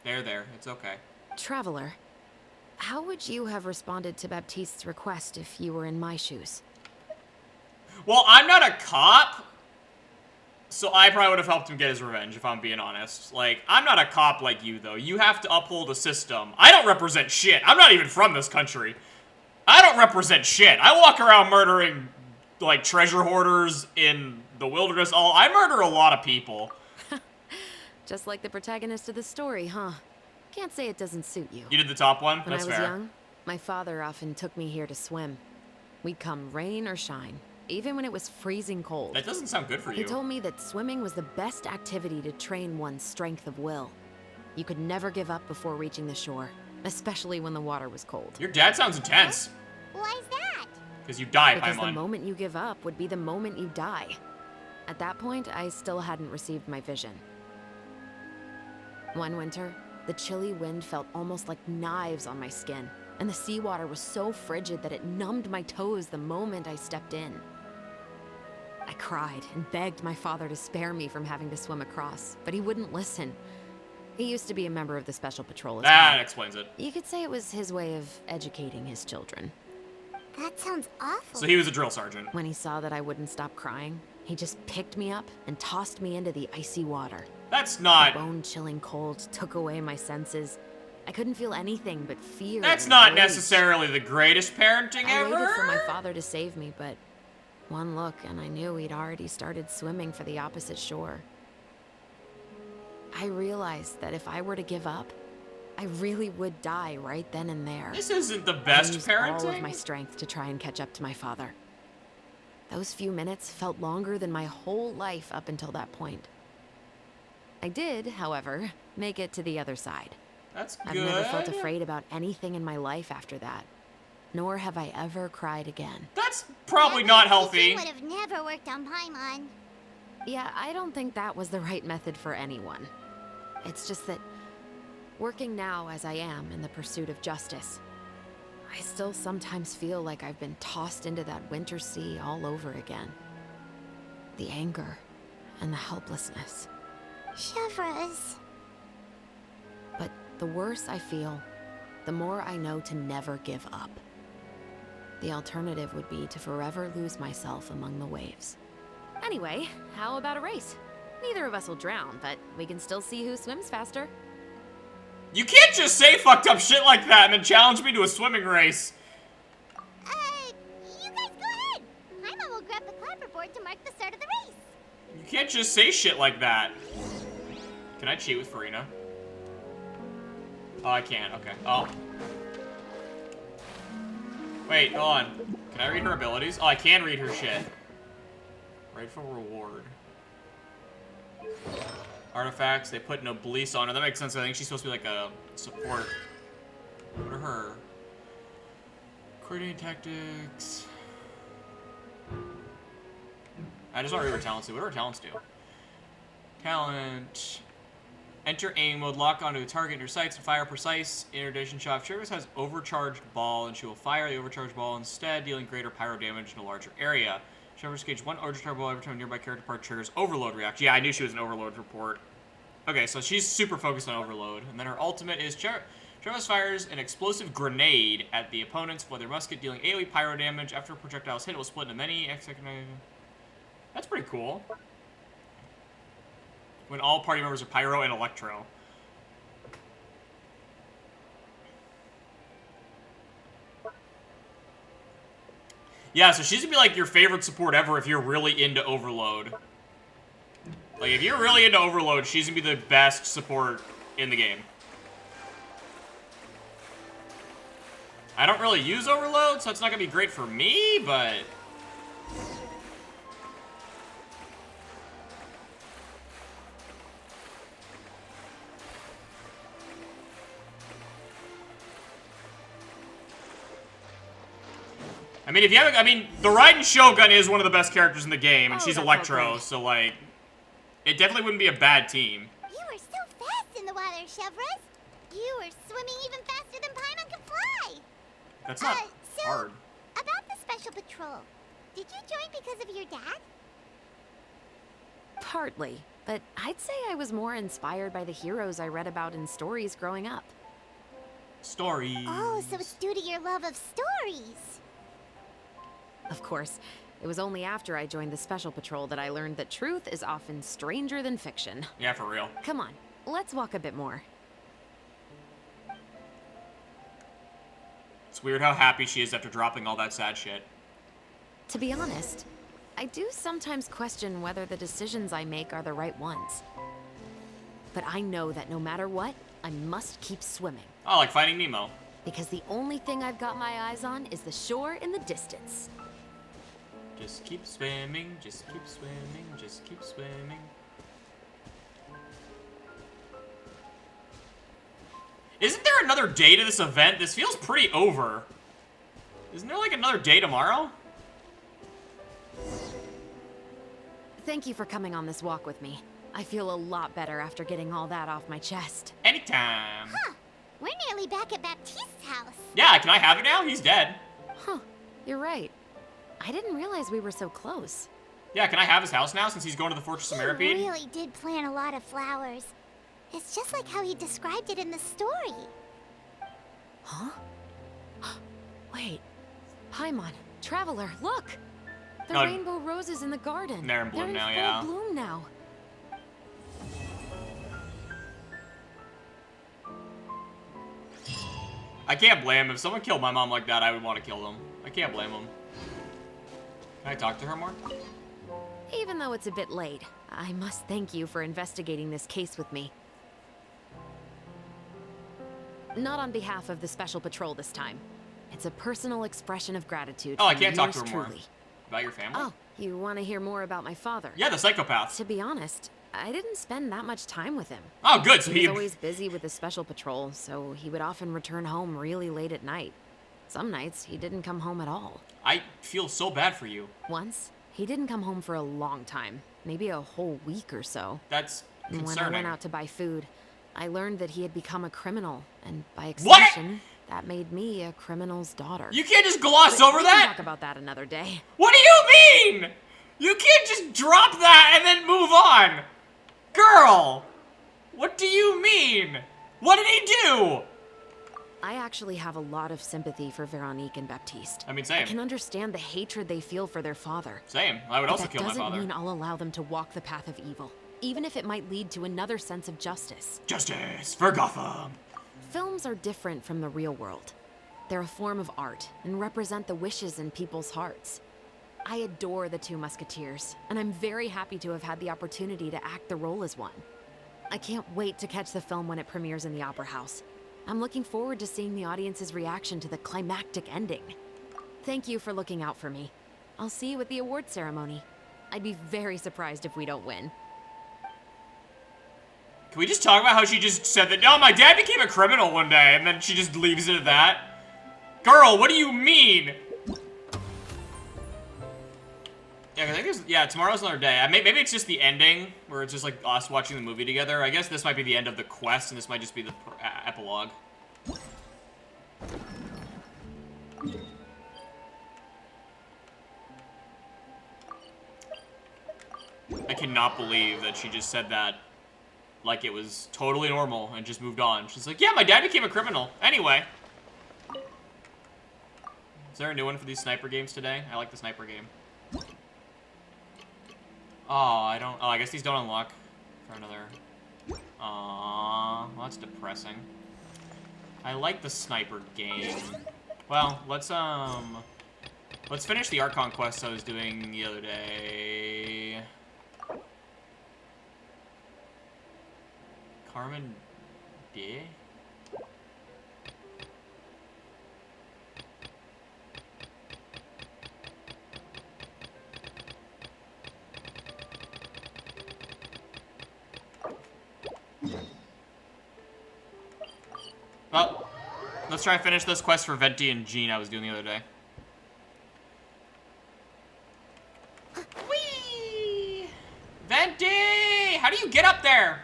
There. It's okay. Traveler, how would you have responded to Baptiste's request if you were in my shoes? Well, I'm not a cop, so I probably would have helped him get his revenge, if I'm being honest. Like, I'm not a cop like you, though. You have to uphold a system. I don't represent shit. I'm not even from this country. I don't represent shit. I walk around murdering, like, treasure hoarders in the wilderness. I murder a lot of people. Just like the protagonist of the story, huh? Can't say it doesn't suit you. You did the top one? When That's I was fair. young, my father often took me here to swim. We'd come rain or shine, even when it was freezing cold. That doesn't sound good for you. He told me that swimming was the best activity to train one's strength of will. You could never give up before reaching the shore, especially when the water was cold. Your dad sounds intense. Why is that? Because you die, Because the Paimon. moment you give up would be the moment you die. At that point, I still hadn't received my vision. One winter, the chilly wind felt almost like knives on my skin, and the seawater was so frigid that it numbed my toes the moment I stepped in. I cried and begged my father to spare me from having to swim across, but he wouldn't listen. He used to be a member of the Special Patrol as That well. explains it. You could say it was his way of educating his children. That sounds awful. So he was a drill sergeant. When he saw that I wouldn't stop crying, he just picked me up and tossed me into the icy water. That's not... The bone-chilling cold took away my senses. I couldn't feel anything but fear. That's and not rage. necessarily the greatest parenting I ever. waited for my father to save me, but one look and I knew he'd already started swimming for the opposite shore. I realized that if I were to give up, I really would die right then and there. This isn't the best I used parenting. all of my strength to try and catch up to my father. Those few minutes felt longer than my whole life up until that point. I did, however, make it to the other side. That's I've good. never felt afraid about anything in my life after that. Nor have I ever cried again. That's probably not healthy. Would have never worked on Paimon. Yeah, I don't think that was the right method for anyone. It's just that, working now as I am in the pursuit of justice, I still sometimes feel like I've been tossed into that winter sea all over again. The anger and the helplessness. Chevres. But the worse I feel, the more I know to never give up. The alternative would be to forever lose myself among the waves. Anyway, how about a race? Neither of us will drown, but we can still see who swims faster. You can't just say fucked up shit like that and then challenge me to a swimming race. You guys go ahead. Paimon will grab the clapperboard to mark the start of the race. You can't just say shit like that. Can I cheat with Farina? Oh, I can't. Okay. Oh. Wait, hold on. Can I read her abilities? Oh, I can read her shit. Rightful reward. Artifacts, they put Noblesse on her. That makes sense. I think she's supposed to be like a support. What are her? Coordinating tactics. I just want to read her talents do. What do her talents do? Talent. Enter aim mode, lock onto a target in your sights and fire precise interdiction shot. If Travis has overcharged ball, and she will fire the overcharged ball instead, dealing greater pyro damage in a larger area. Travis gauge one overcharged ball every time a nearby character part triggers overload reaction. Yeah, I knew she was an overload report. Okay, so she's super focused on overload. And then her ultimate is Travis fires an explosive grenade at the opponents for their musket, dealing AoE pyro damage. After a projectile is hit, it will split into many. That's pretty cool. When all party members are pyro and electro. Yeah, so she's gonna be like your favorite support ever if you're really into Overload. Like, if you're really into Overload, she's gonna be the best support in the game. I don't really use Overload, so it's not gonna be great for me, but I mean, if you haven't, I mean, the Raiden Shogun is one of the best characters in the game, and Oh, she's that's Electro, okay. so like, it definitely wouldn't be a bad team. You are so fast in the water, Chevres. You are swimming even faster than Paimon can fly. That's not so, hard. About the Special Patrol, did you join because of your dad? Partly, but I'd say I was more inspired by the heroes I read about in stories growing up. Stories. Oh, so it's due to your love of stories. Of course, it was only after I joined the Special Patrol that I learned that truth is often stranger than fiction. Yeah, for real. Come on, let's walk a bit more. It's weird how happy she is after dropping all that sad shit. To be honest, I do sometimes question whether the decisions I make are the right ones. But I know that no matter what, I must keep swimming. Oh, like Finding Nemo. Because the only thing I've got my eyes on is the shore in the distance. Just keep swimming, just keep swimming, just keep swimming. Isn't there another day to this event? This feels pretty over. Isn't there like another day tomorrow? Thank you for coming on this walk with me. I feel a lot better after getting all that off my chest. Anytime. Huh. We're nearly back at Baptiste's house. Yeah, can I have it now? He's dead. Huh, you're right. I didn't realize we were so close. Yeah, can I have his house now since he's going to the Fortress of He Meripede? really did plant a lot of flowers. It's just like how he described it in the story. Huh? Wait. Paimon, Traveler, look! The Oh, rainbow roses in the garden. they're in bloom now, full yeah. bloom now. I can't blame him. If someone killed my mom like that, I would want to kill them. I can't blame him. Can I talk to her more? Even though it's a bit late, I must thank you for investigating this case with me. Not on behalf of the Special Patrol this time. It's a personal expression of gratitude. Oh, I from can't talk to yours her more. truly. About your family? Oh, you want to hear more about my father? Yeah, the psychopath. To be honest, I didn't spend that much time with him. Oh, good. So He was always busy with the Special Patrol, so he would often return home really late at night. Some nights, he didn't come home at all. I feel so bad for you. Once, he didn't come home for a long time, maybe a whole week or so. That's And concerning. when I went out to buy food, I learned that he had become a criminal, and by What? extension, that made me a criminal's daughter. You can't just gloss But over we can that? talk about that another day. What do you mean? You can't just drop that and then move on. Girl, what do you mean? What did he do? I actually have a lot of sympathy for Veronique and Baptiste. I mean, I same. can understand the hatred they feel for their father. Same. I would But also that kill my doesn't father. mean I'll allow them to walk the path of evil, even if it might lead to another sense of justice. Justice for Gotham. Films are different from the real world. They're a form of art and represent the wishes in people's hearts. I adore the two Musketeers, and I'm very happy to have had the opportunity to act the role as one. I can't wait to catch the film when it premieres in the Opera House. I'm looking forward to seeing the audience's reaction to the climactic ending. Thank you for looking out for me. I'll see you at the award ceremony. I'd be very surprised if we don't win. Can we just talk about how she just said that, no, my dad became a criminal one day, and then she just leaves it at that? Girl, what do you mean? Yeah, 'cause I think there's, yeah, tomorrow's another day. Maybe it's just the ending, where it's just like us watching the movie together. I guess this might be the end of the quest, and this might just be the epilogue. I cannot believe that she just said that like it was totally normal and just moved on. She's like, yeah, my dad became a criminal. Anyway. Is there a new one for these sniper games today? I like the sniper game. Oh, I guess these don't unlock for another. Aww, well, that's depressing. I like the sniper game. Well, let's finish the Archon quest I was doing the other day. Carmen D? Well, let's try and finish this quest for Venti and Jean I was doing the other day.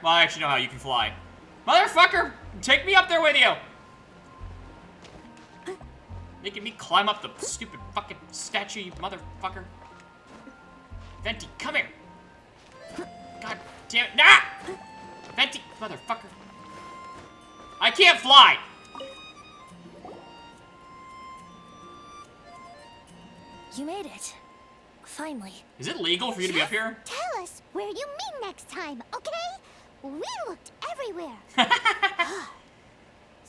Well, I actually know how you can fly. Motherfucker! Take me up there with you! Making me climb up the stupid fucking statue, you motherfucker. Venti, come here! God damn it. Nah! Venti, motherfucker. I can't fly! You made it. Finally. Is it legal for you to be up here? Tell us where you meet next time, okay? We looked everywhere.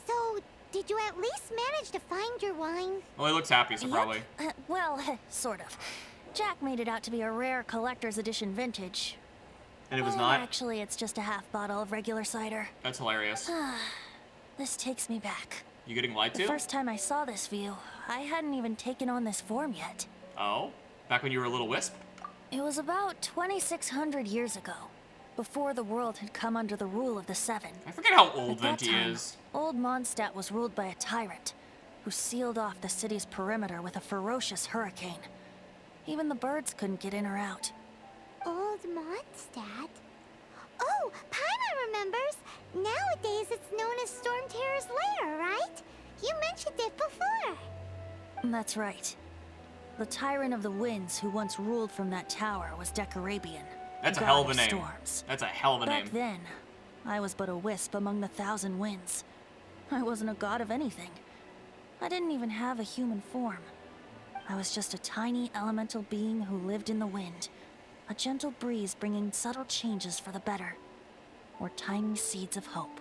So, did you at least manage to find your wine? Well, he looks happy, so probably. Well, sort of. Jack made it out to be a rare collector's edition vintage. And it was not? Actually, it's just a half bottle of regular cider. That's hilarious. This takes me back. You getting lied to? The first time I saw this view, I hadn't even taken on this form yet. Oh? Back when you were a little wisp? It was about 2,600 years ago, before the world had come under the rule of the Seven. I forget how old At that Venti time, is. Old Mondstadt was ruled by a tyrant, who sealed off the city's perimeter with a ferocious hurricane. Even the birds couldn't get in or out. Old Mondstadt? Oh, Paimon remembers. Nowadays it's known as Storm Terror's lair, right? You mentioned it before. That's right. The Tyrant of the Winds who once ruled from that tower was Decarabian. That's a god hell of a name. Storms. That's a hell of a name. Back then, I was but a wisp among the thousand winds. I wasn't a god of anything. I didn't even have a human form. I was just a tiny elemental being who lived in the wind. A gentle breeze bringing subtle changes for the better. Or tiny seeds of hope.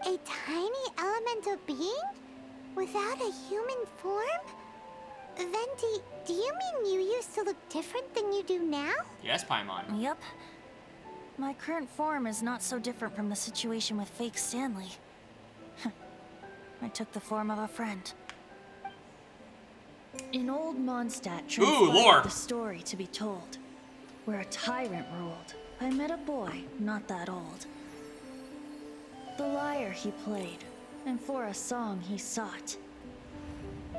A tiny elemental being? Without a human form? Venti, do you mean you used to look different than you do now? Yes, Paimon. Yep. My current form is not so different from the situation with fake Stanley. I took the form of a friend. In old Mondstadt lore! transpired the story to be told. Where a tyrant ruled, I met a boy not that old. The lyre he played, and for a song he sought.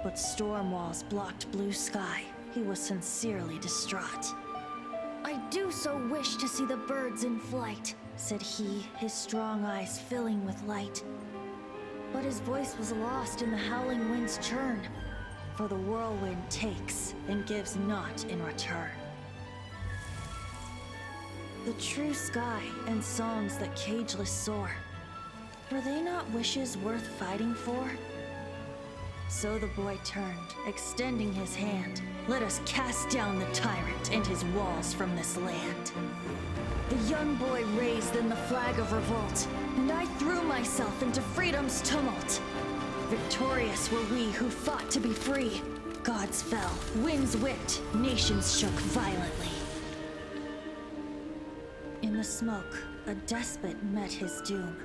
But storm walls blocked blue sky. He was sincerely distraught. I do so wish to see the birds in flight, said he, his strong eyes filling with light. But his voice was lost in the howling wind's churn, for the whirlwind takes and gives not in return. The true sky and songs that cageless soar, were they not wishes worth fighting for? So the boy turned, extending his hand. Let us cast down the tyrant and his walls from this land. The young boy raised then the flag of revolt, and I threw myself into freedom's tumult. Victorious were we who fought to be free. Gods fell, winds whipped, nations shook violently. In the smoke, a despot met his doom.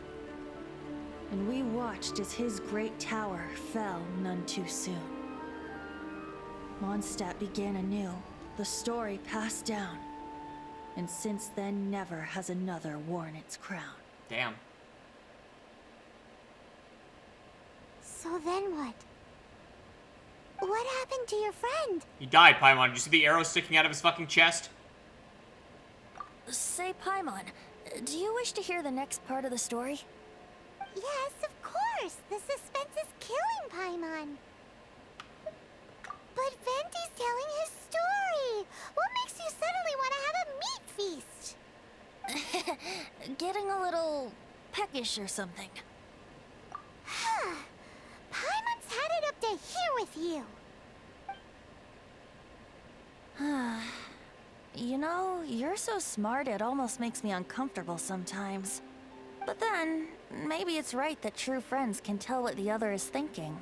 And we watched as his great tower fell none too soon. Mondstadt began anew, the story passed down. And since then never has another worn its crown. Damn. So then what? What happened to your friend? He died, Paimon. Did you see the arrow sticking out of his fucking chest? Say, Paimon, do you wish to hear the next part of the story? Yes, of course. The suspense is killing Paimon. But Venti's telling his story. What makes you suddenly want to have a meat feast? Getting a little peckish or something. Paimon's had it up to here with you. You know, you're so smart it almost makes me uncomfortable sometimes. But then, maybe it's right that true friends can tell what the other is thinking.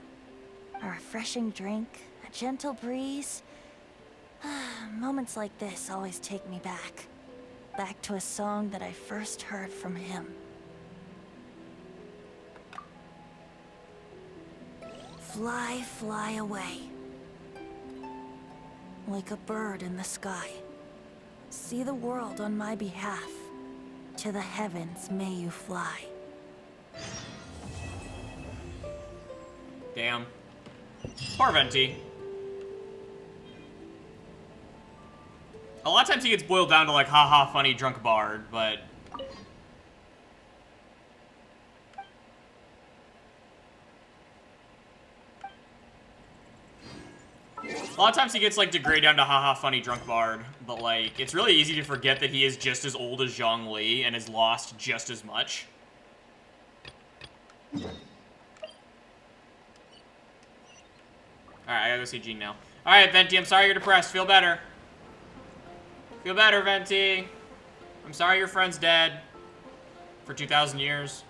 A refreshing drink, a gentle breeze. Moments like this always take me back. Back to a song that I first heard from him. Fly, fly away. Like a bird in the sky. See the world on my behalf. To the heavens may you fly. Damn. Poor Venti. A lot of times he gets boiled down to like, haha, funny drunk bard, but A lot of times he gets, like, degraded down to haha funny drunk bard, but, like, it's really easy to forget that he is just as old as Zhongli and has lost just as much. Alright, I gotta go see Jean now. Alright, Venti, I'm sorry you're depressed. Feel better. Feel better, Venti. I'm sorry your friend's dead. For 2,000 years.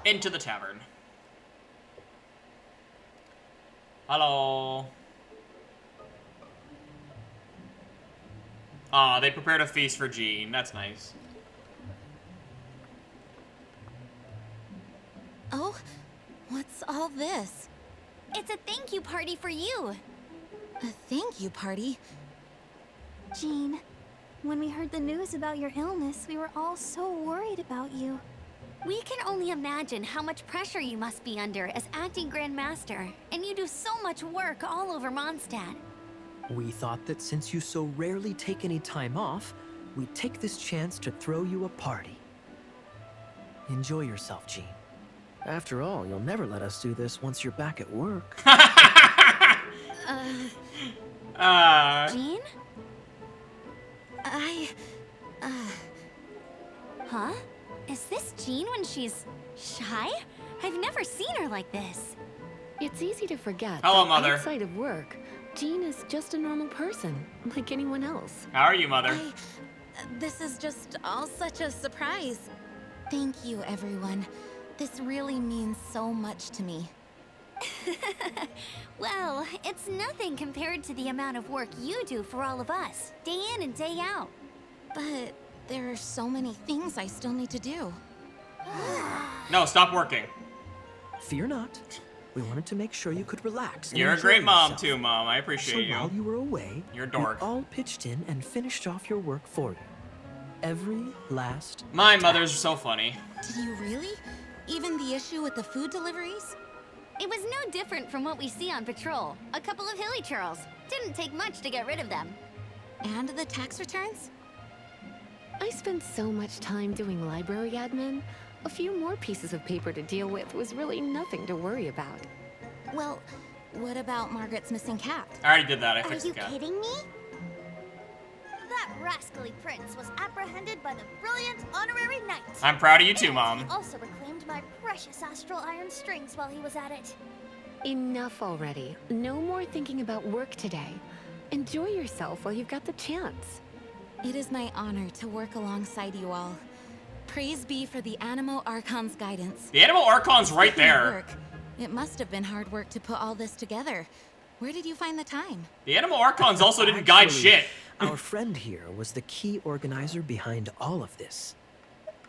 Into the tavern. Hello. Aw, they prepared a feast for Jean. That's nice. Oh, what's all this? It's a thank you party for you. A thank you party? Jean, when we heard the news about your illness, we were all so worried about you. We can only imagine how much pressure you must be under as acting Grand Master, and you do so much work all over Mondstadt. We thought that since you so rarely take any time off, we'd take this chance to throw you a party. Enjoy yourself, Jean. After all, you'll never let us do this once you're back at work. Jean? Huh? Is this Jean when she's shy? I've never seen her like this. It's easy to forget Hello, that Mother. outside of work, Jean is just a normal person, like anyone else. How are you, Mother? This is just all such a surprise. Thank you, everyone. This really means so much to me. Well, it's nothing compared to the amount of work you do for all of us, day in and day out. But there are so many things I still need to do. No, stop working. Fear not. We wanted to make sure you could relax. And You're a enjoy great mom, yourself. too, Mom. I appreciate So while you. you were away, You're a dork. we all pitched in and finished off your work for you. Every last My mother's so funny. Did you really? Even the issue with the food deliveries? It was no different from what we see on patrol. A couple of hilly churls. Didn't take much to get rid of them. And the tax returns? I spent so much time doing library admin. A few more pieces of paper to deal with was really nothing to worry about. Well, what about Margaret's missing cat? I already did that. I Are fixed you the cat. kidding me? That rascally prince was apprehended by the brilliant honorary knight. I'm proud of you too, Mom. He also reclaimed my precious astral iron strings while he was at it. Enough already. No more thinking about work today. Enjoy yourself while you've got the chance. It is my honor to work alongside you all. Praise be for the Animo Archon's guidance. The Animal Archon's right Speaking of there. work, it must have been hard work to put all this together. Where did you find the time? The Animal Archons also didn't guide Actually, shit. Our friend here was the key organizer behind all of this.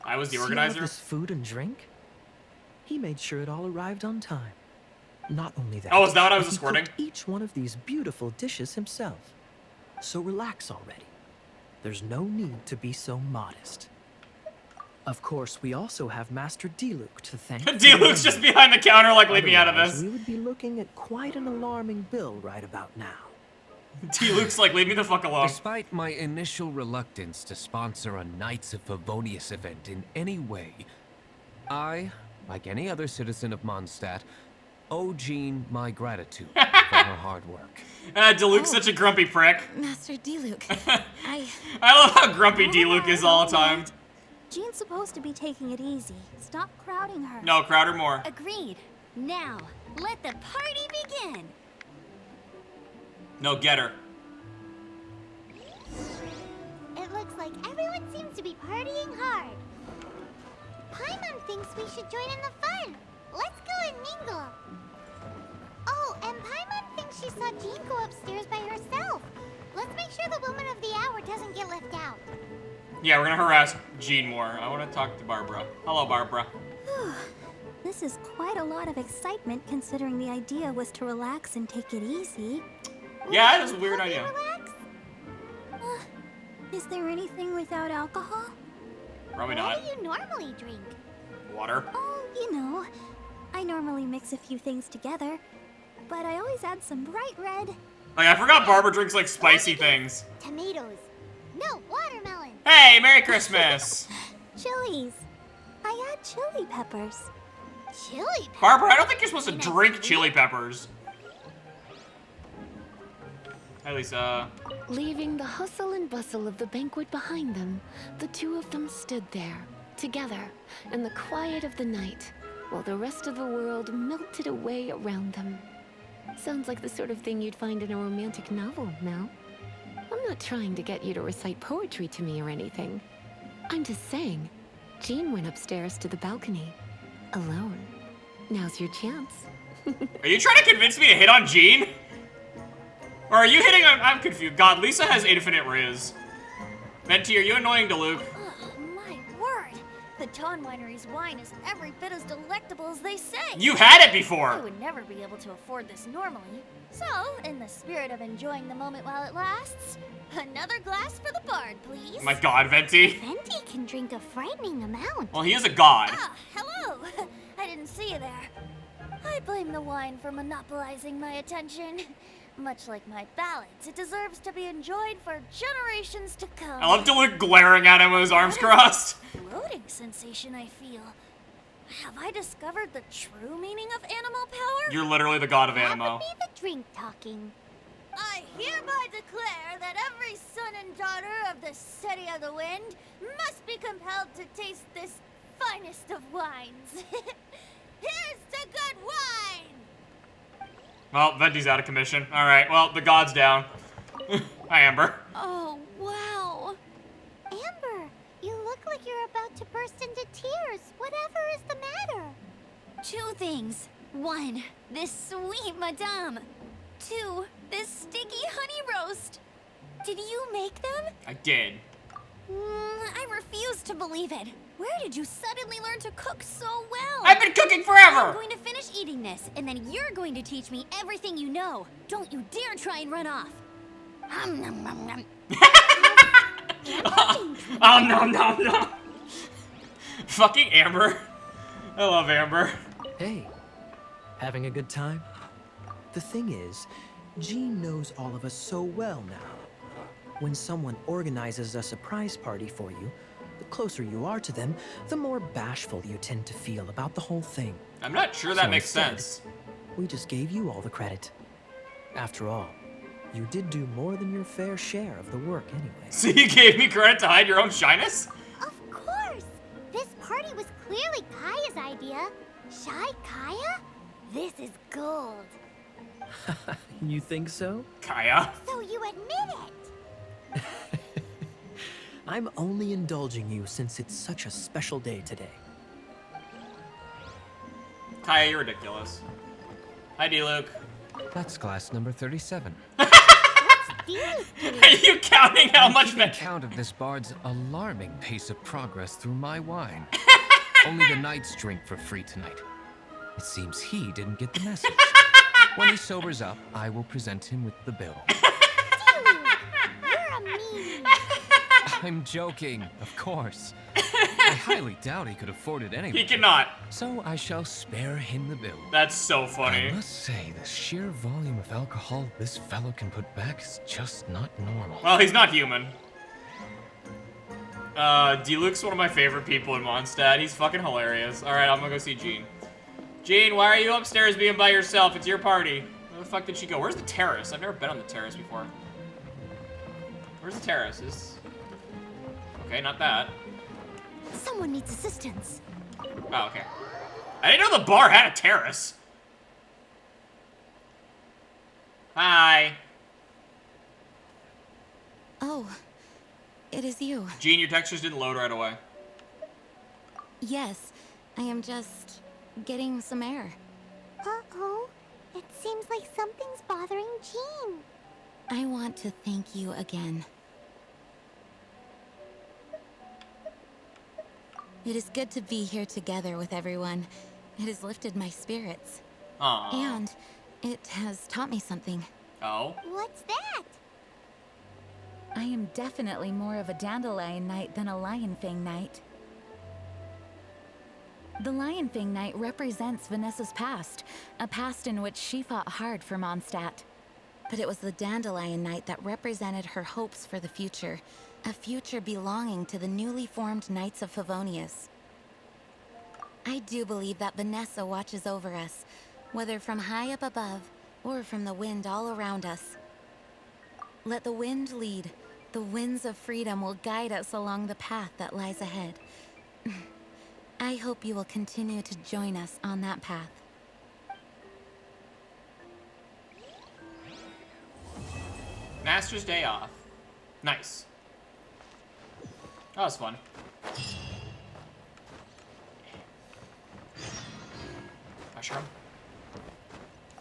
I was the See all of organizer. this food and drink? He made sure it all arrived on time. Not only that. Oh, is that what I was but he escorting? cooked each one of these beautiful dishes himself. So relax already. There's no need to be so modest. Of course, we also have Master D-Luke to thank. D-Luke's just behind the counter like, leave me out of Otherwise, this. We would be looking at quite an alarming bill right about now. D-Luke's like, leave me the fuck alone. Despite my initial reluctance to sponsor a Knights of Favonius event in any way, I, like any other citizen of Mondstadt, owe Jean my gratitude for her hard work. D-Luke's such a grumpy prick. Master D-Luke, I love how grumpy D-Luke is all the time. Jean's supposed to be taking it easy. Stop crowding her. No, crowd her more. Agreed. Now, let the party begin. No, get her. It looks like everyone seems to be partying hard. Paimon thinks we should join in the fun. Let's go and mingle. Oh, and Paimon thinks she saw Jean go upstairs by herself. Let's make sure the woman of the hour doesn't get left out. Yeah, we're gonna harass Jean more. I want to talk to Barbara. Hello, Barbara. This is quite a lot of excitement considering the idea was to relax and take it easy. Yeah, that's a weird idea. Relax? Is there anything without alcohol? Probably not. What do you normally drink? Water. Oh, you know, I normally mix a few things together, but I always add some bright red. Like, I forgot Barbara drinks, like, spicy things. Tomatoes. No, watermelon. Hey, Merry Christmas! Chilies. I add chili peppers. Chili peppers? Barbara, I don't think you're supposed to drink chili peppers. Hey, Lisa. Leaving the hustle and bustle of the banquet behind them, the two of them stood there, together, in the quiet of the night, while the rest of the world melted away around them. Sounds like the sort of thing you'd find in a romantic novel, Mel. I'm not trying to get you to recite poetry to me or anything. I'm just saying, Jean went upstairs to the balcony, alone. Now's your chance. Are you trying to convince me to hit on Jean? Or are you hitting on... I'm confused. God, Lisa has infinite riz. Venti, are you annoying to Luke? Oh, my word. The Dawn Winery's wine is every bit as delectable as they say. You had it before. I would never be able to afford this normally. So, in the spirit of enjoying the moment while it lasts, another glass for the bard, please. My God, Venti. Venti can drink a frightening amount. Well, he is a god. Ah, hello. I didn't see you there. I blame the wine for monopolizing my attention. Much like my ballads, it deserves to be enjoyed for generations to come. I love Luke glaring at him with his arms crossed. Floating sensation I feel. Have I discovered the true meaning of animal power? You're literally the god of That Animo. would be the drink talking. I hereby declare that every son and daughter of the City of the Wind must be compelled to taste this finest of wines. Here's to good wine! Well, Venti's out of commission. Alright, well, the god's down. Hi, Amber. Oh, wow. Amber, you look like you're about to burst into tears. Whatever is the matter? 2 things. 1, this sweet madame. 2, this sticky honey roast. Did you make them? I did. I refuse to believe it. Where did you suddenly learn to cook so well? I've been cooking forever! I'm going to finish eating this, and then you're going to teach me everything you know. Don't you dare try and run off. Nom, nom, nom. Oh, no. Fucking Amber. I love Amber. Hey, having a good time? The thing is, Jean knows all of us so well now. When someone organizes a surprise party for you, the closer you are to them, the more bashful you tend to feel about the whole thing. I'm not sure that So makes instead, sense. We just gave you all the credit. After all, you did do more than your fair share of the work anyway. So you gave me credit to hide your own shyness? Of course! This party was clearly Kaya's idea. Shy Kaya? This is gold. You think so? Kaya? So you admit it! I'm only indulging you since it's such a special day today. Kaya, you're ridiculous. Hi, D-Luke. That's glass number 37. Are you counting how much? Keeping count of this bard's alarming pace of progress through my wine. Only the knights drink for free tonight. It seems he didn't get the message. When he sobers up, I will present him with the bill. You're a mean. I'm joking, of course. I highly doubt he could afford it anyway. He cannot. So I shall spare him the bill. That's so funny. I must say, the sheer volume of alcohol this fellow can put back is just not normal. Well, he's not human. D-Luke's one of my favorite people in Mondstadt. He's fucking hilarious. Alright, I'm gonna go see Jean. Jean, why are you upstairs being by yourself? It's your party. Where the fuck did she go? Where's the terrace? I've never been on the terrace before. Where's the terrace? Okay, not that. Someone needs assistance. Oh, okay. I didn't know the bar had a terrace. Hi. Oh, it is you. Jean, your textures didn't load right away. Yes, I am just getting some air. Uh-oh. It seems like something's bothering Jean. I want to thank you again. It is good to be here together with everyone. It has lifted my spirits. Aww. And it has taught me something. Oh? What's that? I am definitely more of a dandelion knight than a lion fang knight. The lion fang knight represents Vanessa's past, a past in which she fought hard for Mondstadt. But it was the dandelion knight that represented her hopes for the future, a future belonging to the newly formed Knights of Favonius. I do believe that Vanessa watches over us, whether from high up above or from the wind all around us. Let the wind lead. The winds of freedom will guide us along the path that lies ahead. I hope you will continue to join us on that path. Master's Day off. Nice. That was fun. Mushroom.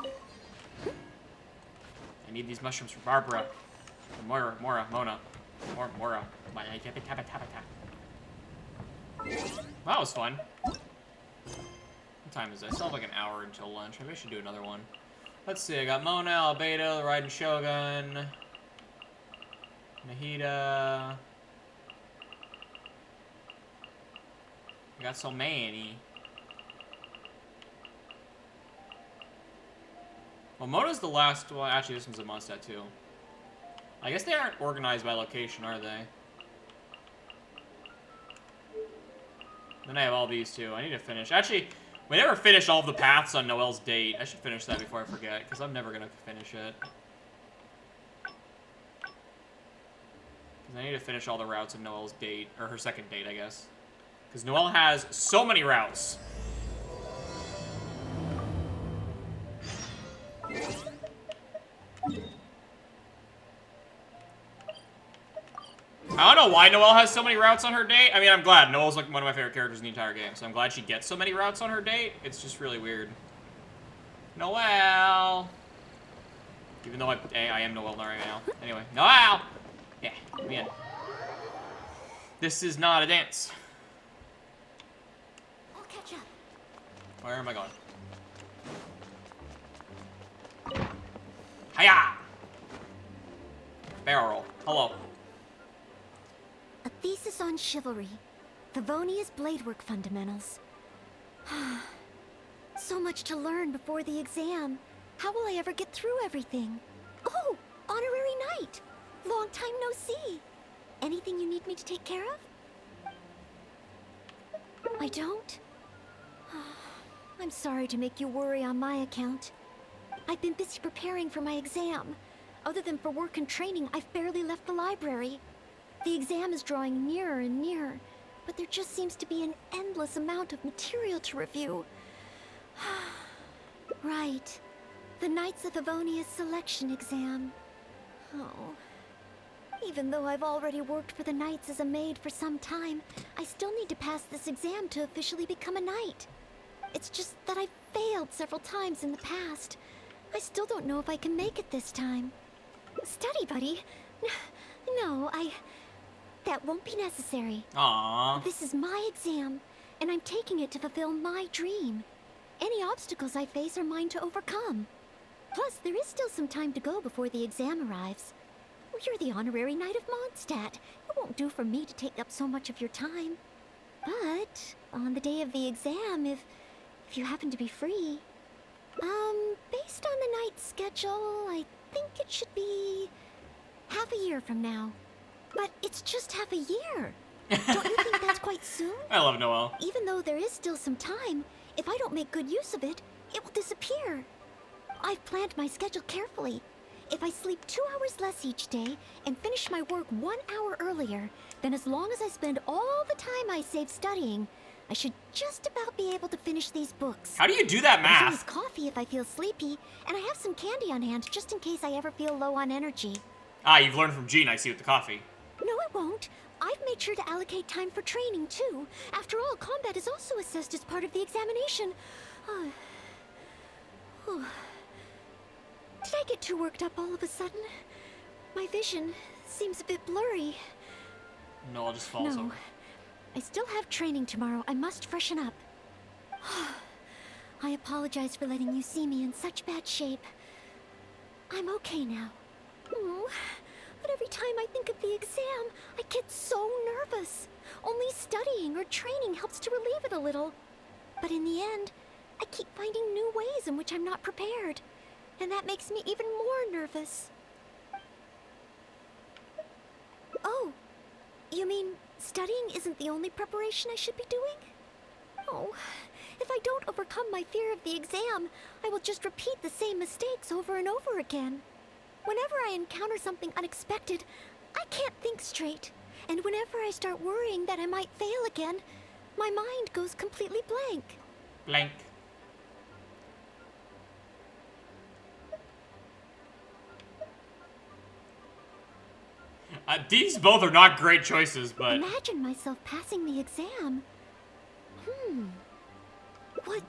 I need these mushrooms for Barbara. Mona. Mora. That was fun. What time is it? I still have like an hour until lunch. Maybe I should do another one. Let's see, I got Mona, Albedo, the Riding Shogun, Nahida. I got so many. Well, Mona's the last. Well, actually, this one's a Mondstadt too. I guess they aren't organized by location, are they? Then I have all these too. I need to finish. Actually, we never finished all of the paths on Noelle's date. I should finish that before I forget, because I'm never gonna finish it. Because I need to finish all the routes of Noelle's date, or her second date, I guess. Because Noelle has so many routes. I don't know why Noelle has so many routes on her date. I mean, I'm glad. Noelle's like one of my favorite characters in the entire game, so I'm glad she gets so many routes on her date. It's just really weird. Noelle! Even though I am Noelle right now. Anyway, Noelle! Yeah, let me in. This is not a dance. I'll catch up. Where am I going? Hiya! Barrel roll. Hello. A thesis on chivalry. Favonia's bladework fundamentals. So much to learn before the exam. How will I ever get through everything? Oh, honorary knight. Long time no see. Anything you need me to take care of? I don't? I'm sorry to make you worry on my account. I've been busy preparing for my exam. Other than for work and training, I've barely left the library. The exam is drawing nearer and nearer, but there just seems to be an endless amount of material to review. Right. The Knights of Favonia's selection exam. Oh. Even though I've already worked for the Knights as a maid for some time, I still need to pass this exam to officially become a knight. It's just that I've failed several times in the past. I still don't know if I can make it this time. Study buddy? No, that won't be necessary. Aww. This is my exam, and I'm taking it to fulfill my dream. Any obstacles I face are mine to overcome. Plus, there is still some time to go before the exam arrives. You're the honorary knight of Mondstadt. It won't do for me to take up so much of your time. But on the day of the exam, if you happen to be free, based on the knight's schedule, I think it should be half a year from now. But it's just half a year. Don't you think that's quite soon? I love Noelle. Even though there is still some time, if I don't make good use of it, it will disappear. I've planned my schedule carefully. If I sleep 2 hours less each day and finish my work 1 hour earlier, then as long as I spend all the time I save studying, I should just about be able to finish these books. How do you do that math? There's always coffee if I feel sleepy, and I have some candy on hand just in case I ever feel low on energy. Ah, you've learned from Jean, I see, with the coffee. No, it won't. I've made sure to allocate time for training, too. After all, combat is also assessed as part of the examination. Did I get too worked up all of a sudden? My vision seems a bit blurry. Noelle just falls over. I still have training tomorrow. I must freshen up. I apologize for letting you see me in such bad shape. I'm okay now. Oh, But every time I think of the exam, I get so nervous. Only studying or training helps to relieve it a little. But in the end, I keep finding new ways in which I'm not prepared. And that makes me even more nervous. Oh, you mean studying isn't the only preparation I should be doing? Oh, if I don't overcome my fear of the exam, I will just repeat the same mistakes over and over again. Whenever I encounter something unexpected, I can't think straight. And whenever I start worrying that I might fail again, my mind goes completely blank. Blank. These both are not great choices, but... Imagine myself passing the exam. What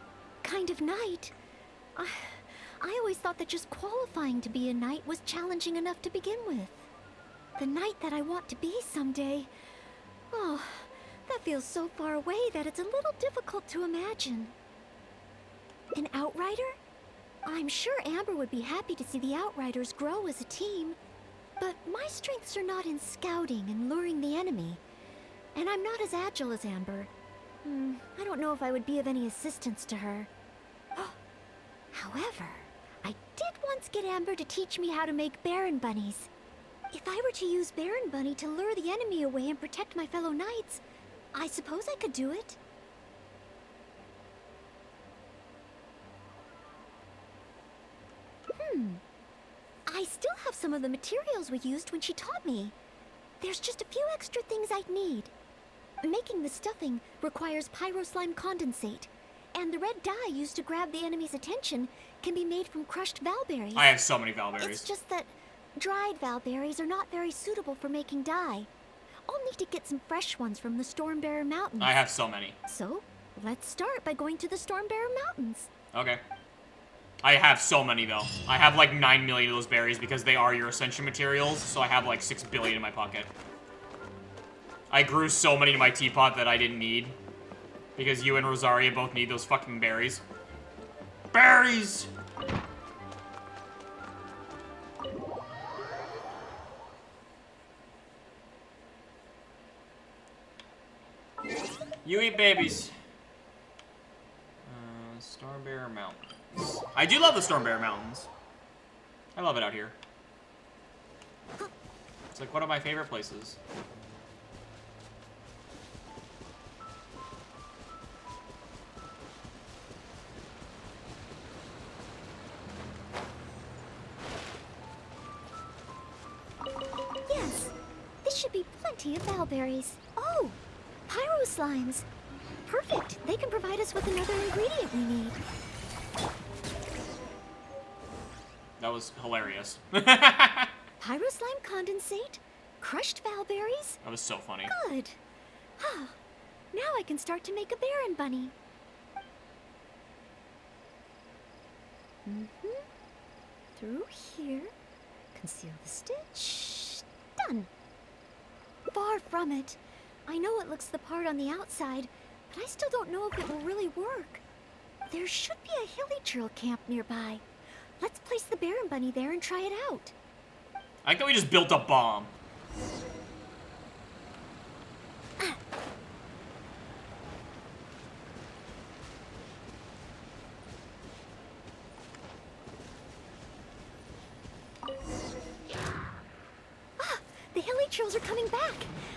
kind of knight? I always thought that just qualifying to be a knight was challenging enough to begin with. The knight that I want to be someday. Oh, that feels so far away that it's a little difficult to imagine. An outrider? I'm sure Amber would be happy to see the Outriders grow as a team. But my strengths are not in scouting and luring the enemy. And I'm not as agile as Amber. I don't know if I would be of any assistance to her. However, I did once get Amber to teach me how to make Baron Bunnies. If I were to use Baron Bunny to lure the enemy away and protect my fellow knights, I suppose I could do it. I still have some of the materials we used when she taught me. There's just a few extra things I'd need. Making the stuffing requires pyroslime condensate, and the red dye used to grab the enemy's attention can be made from crushed valberries. I have so many valberries. It's just that dried valberries are not very suitable for making dye. I'll need to get some fresh ones from the Stormbearer Mountains. I have so many. So, let's start by going to the Stormbearer Mountains. Okay. I have so many, though. I have like 9 million of those berries because they are your ascension materials, so I have like 6 billion in my pocket. I grew so many in my teapot that I didn't need. Because you and Rosaria both need those fucking berries. Berries! You eat babies. Stormbearer Mountains. I do love the Stormbearer Mountains. I love it out here. It's like one of my favorite places. Yes, this should be plenty of valberries. Oh, pyro slimes. Perfect. They can provide us with another ingredient we need. That was hilarious. Pyro slime condensate, crushed valberries. That was so funny. Good. Now I can start to make a Baron Bunny. Through here. Conceal the stitch. Done. Far from it. I know it looks the part on the outside, but I still don't know if it will really work. There should be a hilly trail camp nearby. Let's place the Baron Bunny there and try it out. I like that we just built a bomb. The hilly trails are coming back.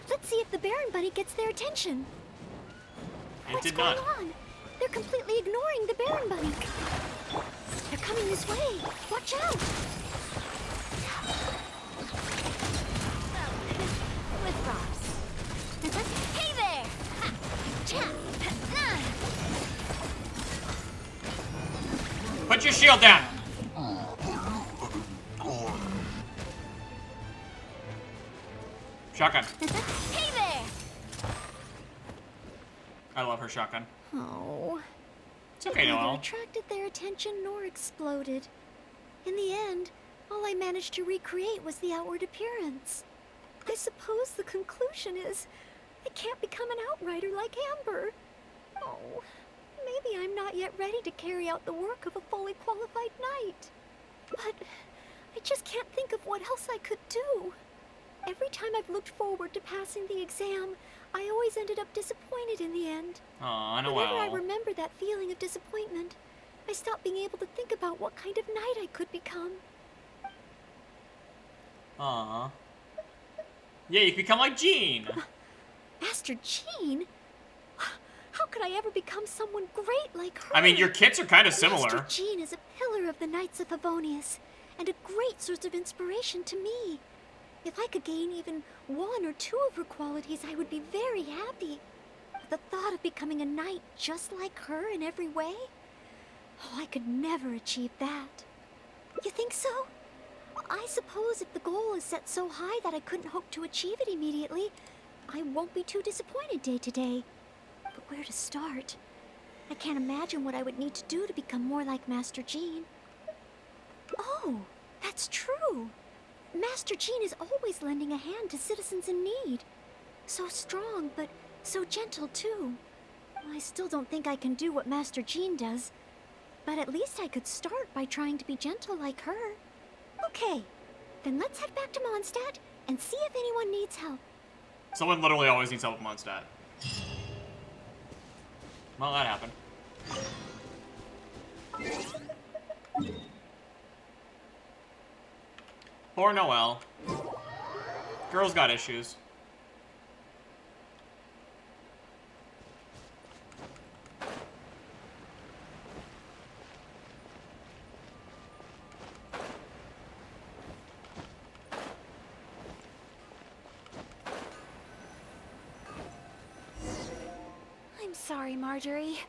Let's see if the Baron Bunny gets their attention. It did not. What's going on? They're completely ignoring the Baron Bunny. They're coming this way. Watch out! With props. Hey there! Ha! Cha! Put your shield down. Shotgun. Hey there! I love her shotgun. Oh. It's okay, It neither Noelle. attracted their attention nor exploded. In the end, all I managed to recreate was the outward appearance. I suppose the conclusion is I can't become an outrider like Amber. Oh, maybe I'm not yet ready to carry out the work of a fully qualified knight. But I just can't think of what else I could do. Every time I've looked forward to passing the exam, I always ended up disappointed in the end. Aw, Whenever I Noelle. remember that feeling of disappointment, I stop being able to think about what kind of knight I could become. Aw. Yeah, you could become like Jean. Master Jean? How could I ever become someone great like her? I mean, your kits are kind of similar. Master Jean is a pillar of the Knights of Favonius, and a great source of inspiration to me. If I could gain even one or two of her qualities, I would be very happy. But the thought of becoming a knight just like her in every way? Oh, I could never achieve that. You think so? I suppose if the goal is set so high that I couldn't hope to achieve it immediately, I won't be too disappointed day to day. But where to start? I can't imagine what I would need to do to become more like Master Jean. Oh, that's true. Master Jean is always lending a hand to citizens in need. So strong, but so gentle too. I still don't think I can do what Master Jean does, but at least I could start by trying to be gentle like her. Okay, then let's head back to Mondstadt and see if anyone needs help. Someone literally always needs help with Mondstadt. Well, that happened. Poor Noelle. Girl's got issues. I'm sorry, Marjorie.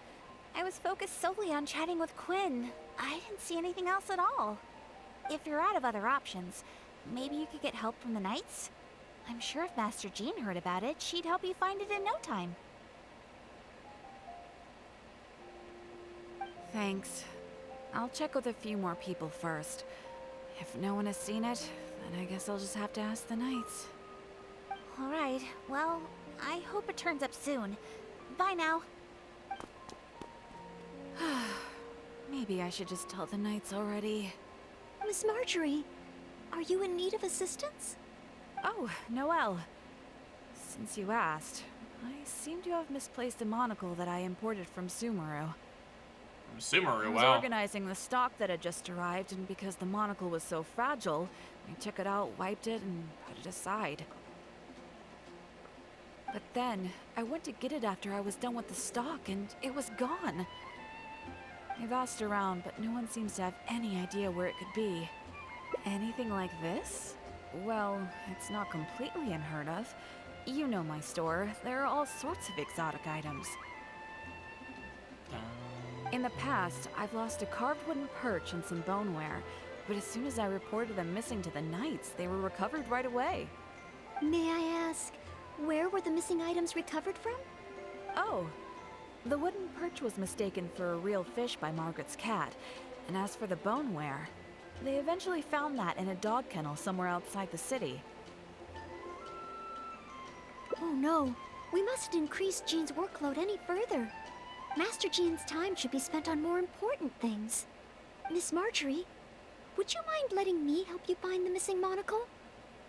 I was focused solely on chatting with Quinn. I didn't see anything else at all. If you're out of other options, maybe you could get help from the Knights? I'm sure if Master Jean heard about it, she'd help you find it in no time. Thanks. I'll check with a few more people first. If no one has seen it, then I guess I'll just have to ask the Knights. Alright, well, I hope it turns up soon. Bye now. Maybe I should just tell the Knights already. Miss Marjorie, are you in need of assistance? Oh, Noelle. Since you asked, I seem to have misplaced a monocle that I imported from Sumeru. From Sumeru, I was wow. organizing the stock that had just arrived, and because the monocle was so fragile, I took it out, wiped it, and put it aside. But then, I went to get it after I was done with the stock, and it was gone. I've asked around, but no one seems to have any idea where it could be. Anything like this? Well, it's not completely unheard of. You know my store. There are all sorts of exotic items. In the past, I've lost a carved wooden perch and some boneware, but as soon as I reported them missing to the Knights, they were recovered right away. May I ask, where were the missing items recovered from? Oh, the wooden perch was mistaken for a real fish by Margaret's cat, and as for the boneware, they eventually found that in a dog kennel somewhere outside the city. Oh no, we mustn't increase Jean's workload any further. Master Jean's time should be spent on more important things. Miss Marjorie, would you mind letting me help you find the missing monocle?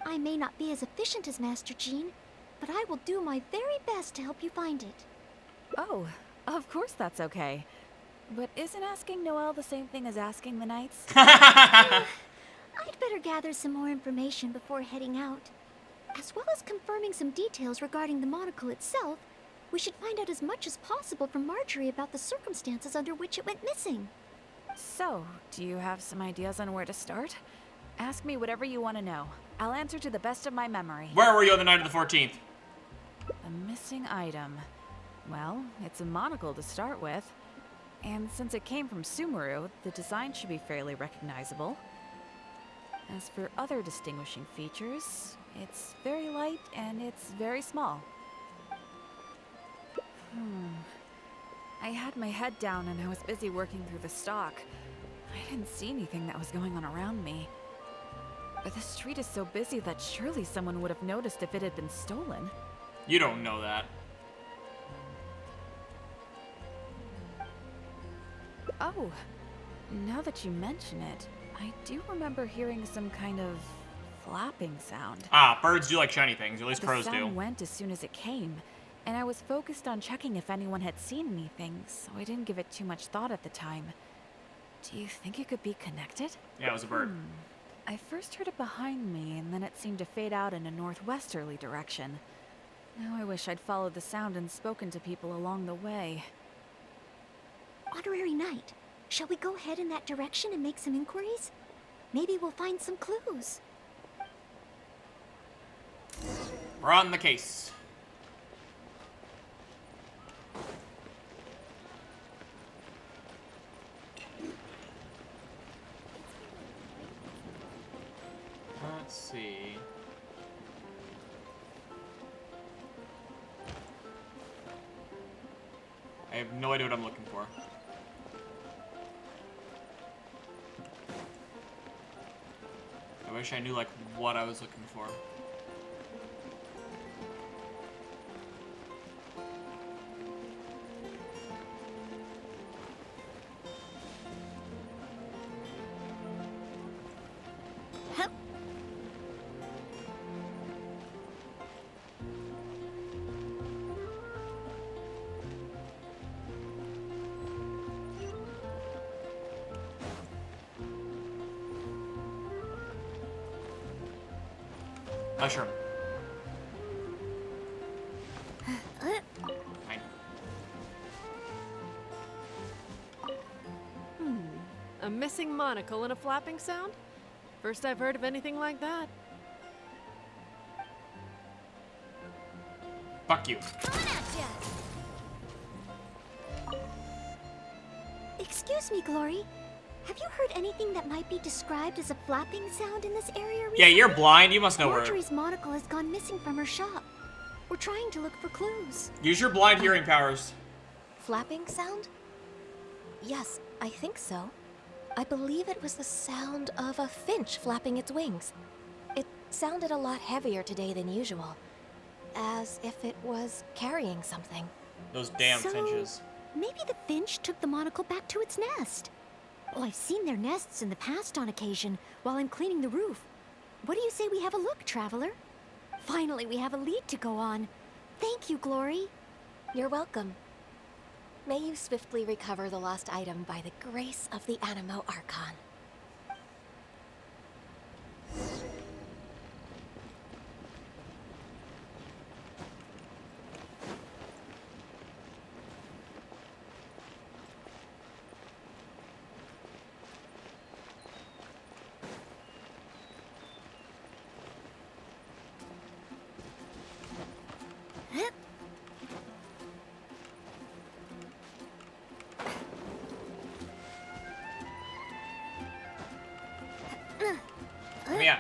I may not be as efficient as Master Jean, but I will do my very best to help you find it. Oh, of course that's okay. But isn't asking Noelle the same thing as asking the Knights? I'd better gather some more information before heading out. As well as confirming some details regarding the monocle itself, we should find out as much as possible from Marjorie about the circumstances under which it went missing. So, do you have some ideas on where to start? Ask me whatever you want to know. I'll answer to the best of my memory. Where were you on the night of the 14th? A missing item. Well, it's a monocle to start with. And since it came from Sumeru, the design should be fairly recognizable. As for other distinguishing features, it's very light and it's very small. I had my head down and I was busy working through the stock. I didn't see anything that was going on around me. But the street is so busy that surely someone would have noticed if it had been stolen. You don't know that. Oh, now that you mention it, I do remember hearing some kind of flapping sound. Ah, birds do like shiny things. At least crows The do. sound went as soon as it came, and I was focused on checking if anyone had seen anything, so I didn't give it too much thought at the time. Do you think it could be connected? Yeah, it was a bird. I first heard it behind me, and then it seemed to fade out in a northwesterly direction. Now I wish I'd followed the sound and spoken to people along the way. Honorary Knight, shall we go head in that direction and make some inquiries? Maybe we'll find some clues. We're on the case. Let's see. I have no idea what I'm looking for. I wish I knew, like, what I was looking for. Mushroom. Fine. A missing monocle and a flapping sound? First I've heard of anything like that. Fuck you. Excuse me, Glory. Have you heard anything that might be described as a flapping sound in this area recently? Yeah, you're blind. You must know where. Marjorie's monocle has gone missing from her shop. We're trying to look for clues. Use your blind hearing powers. Flapping sound? Yes, I think so. I believe it was the sound of a finch flapping its wings. It sounded a lot heavier today than usual, as if it was carrying something. Those damn finches. Maybe the finch took the monocle back to its nest. Well, I've seen their nests in the past on occasion while I'm cleaning the roof. What do you say we have a look, Traveler? Finally, we have a lead to go on. Thank you, Glory. You're welcome. May you swiftly recover the lost item by the grace of the Animo Archon. Let me out.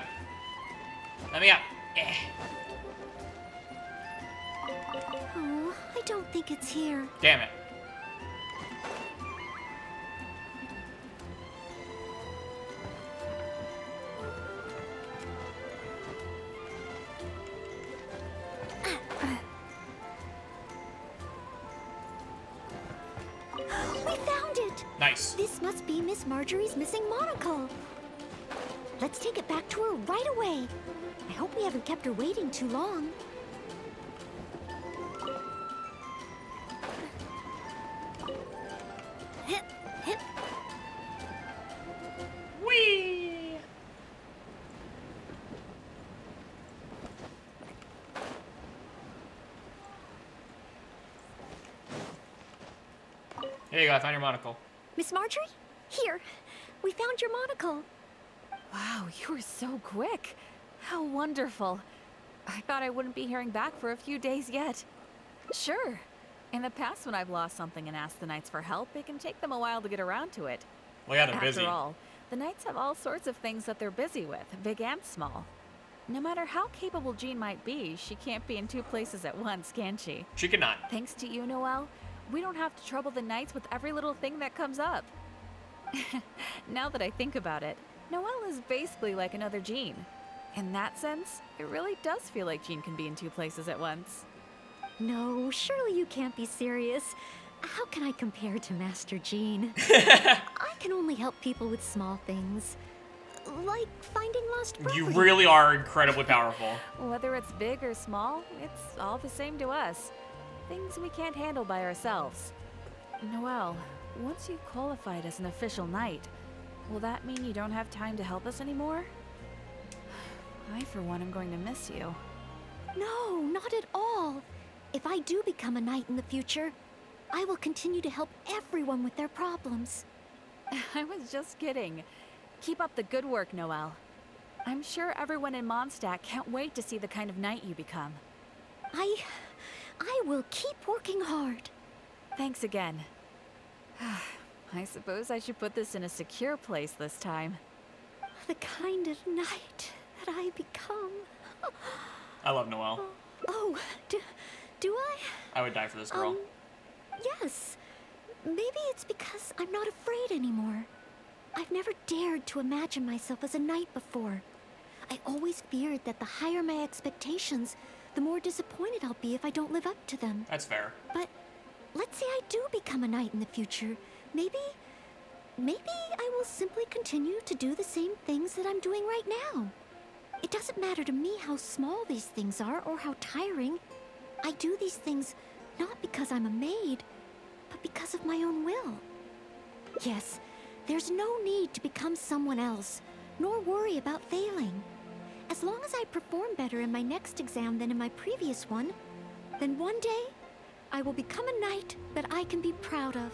Let me out. Oh, I don't think it's here. Damn it. We found it! Nice. This must be Miss Marjorie's missing monocle. Let's take it back to her right away. I hope we haven't kept her waiting too long. Whee! Here you go, I found your monocle. Miss Marjorie? Here. We found your monocle. Wow, you were so quick. How wonderful. I thought I wouldn't be hearing back for a few days yet. Sure. In the past, when I've lost something and asked the Knights for help, it can take them a while to get around to it. Well, yeah, they're busy. After all, the Knights have all sorts of things that they're busy with, big and small. No matter how capable Jean might be, she can't be in two places at once, can she? She cannot. Thanks to you, Noelle, we don't have to trouble the Knights with every little thing that comes up. Now that I think about it, Noelle is basically like another Jean. In that sense, it really does feel like Jean can be in two places at once. No, surely you can't be serious. How can I compare to Master Jean? I can only help people with small things. Like finding lost property. You really are incredibly powerful. Whether it's big or small, it's all the same to us. Things we can't handle by ourselves. Noelle, once you've qualified as an official knight, will that mean you don't have time to help us anymore? I, for one, am going to miss you. No, not at all. If I do become a knight in the future, I will continue to help everyone with their problems. I was just kidding. Keep up the good work, Noelle. I'm sure everyone in Mondstadt can't wait to see the kind of knight you become. I will keep working hard. Thanks again. I suppose I should put this in a secure place this time. The kind of knight that I become. I love Noelle. Oh, do I? I would die for this girl. Yes. Maybe it's because I'm not afraid anymore. I've never dared to imagine myself as a knight before. I always feared that the higher my expectations, the more disappointed I'll be if I don't live up to them. That's fair. But let's say I do become a knight in the future. Maybe I will simply continue to do the same things that I'm doing right now. It doesn't matter to me how small these things are or how tiring. I do these things not because I'm a maid, but because of my own will. Yes, there's no need to become someone else, nor worry about failing. As long as I perform better in my next exam than in my previous one, then one day, I will become a knight that I can be proud of.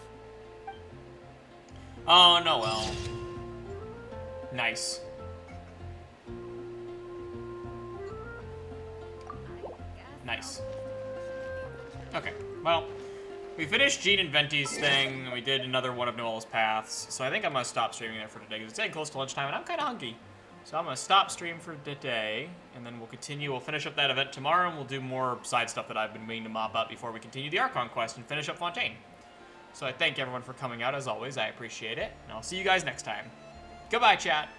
Oh, Noelle. Nice. Nice. Okay, well, we finished Jean and Venti's thing, and we did another one of Noelle's paths, so I think I'm going to stop streaming there for today, because it's getting close to lunchtime, and I'm kind of hungry. So I'm going to stop stream for today, and then we'll continue. We'll finish up that event tomorrow, and we'll do more side stuff that I've been meaning to mop up before we continue the Archon quest and finish up Fontaine. So I thank everyone for coming out, as always. I appreciate it, and I'll see you guys next time. Goodbye, chat.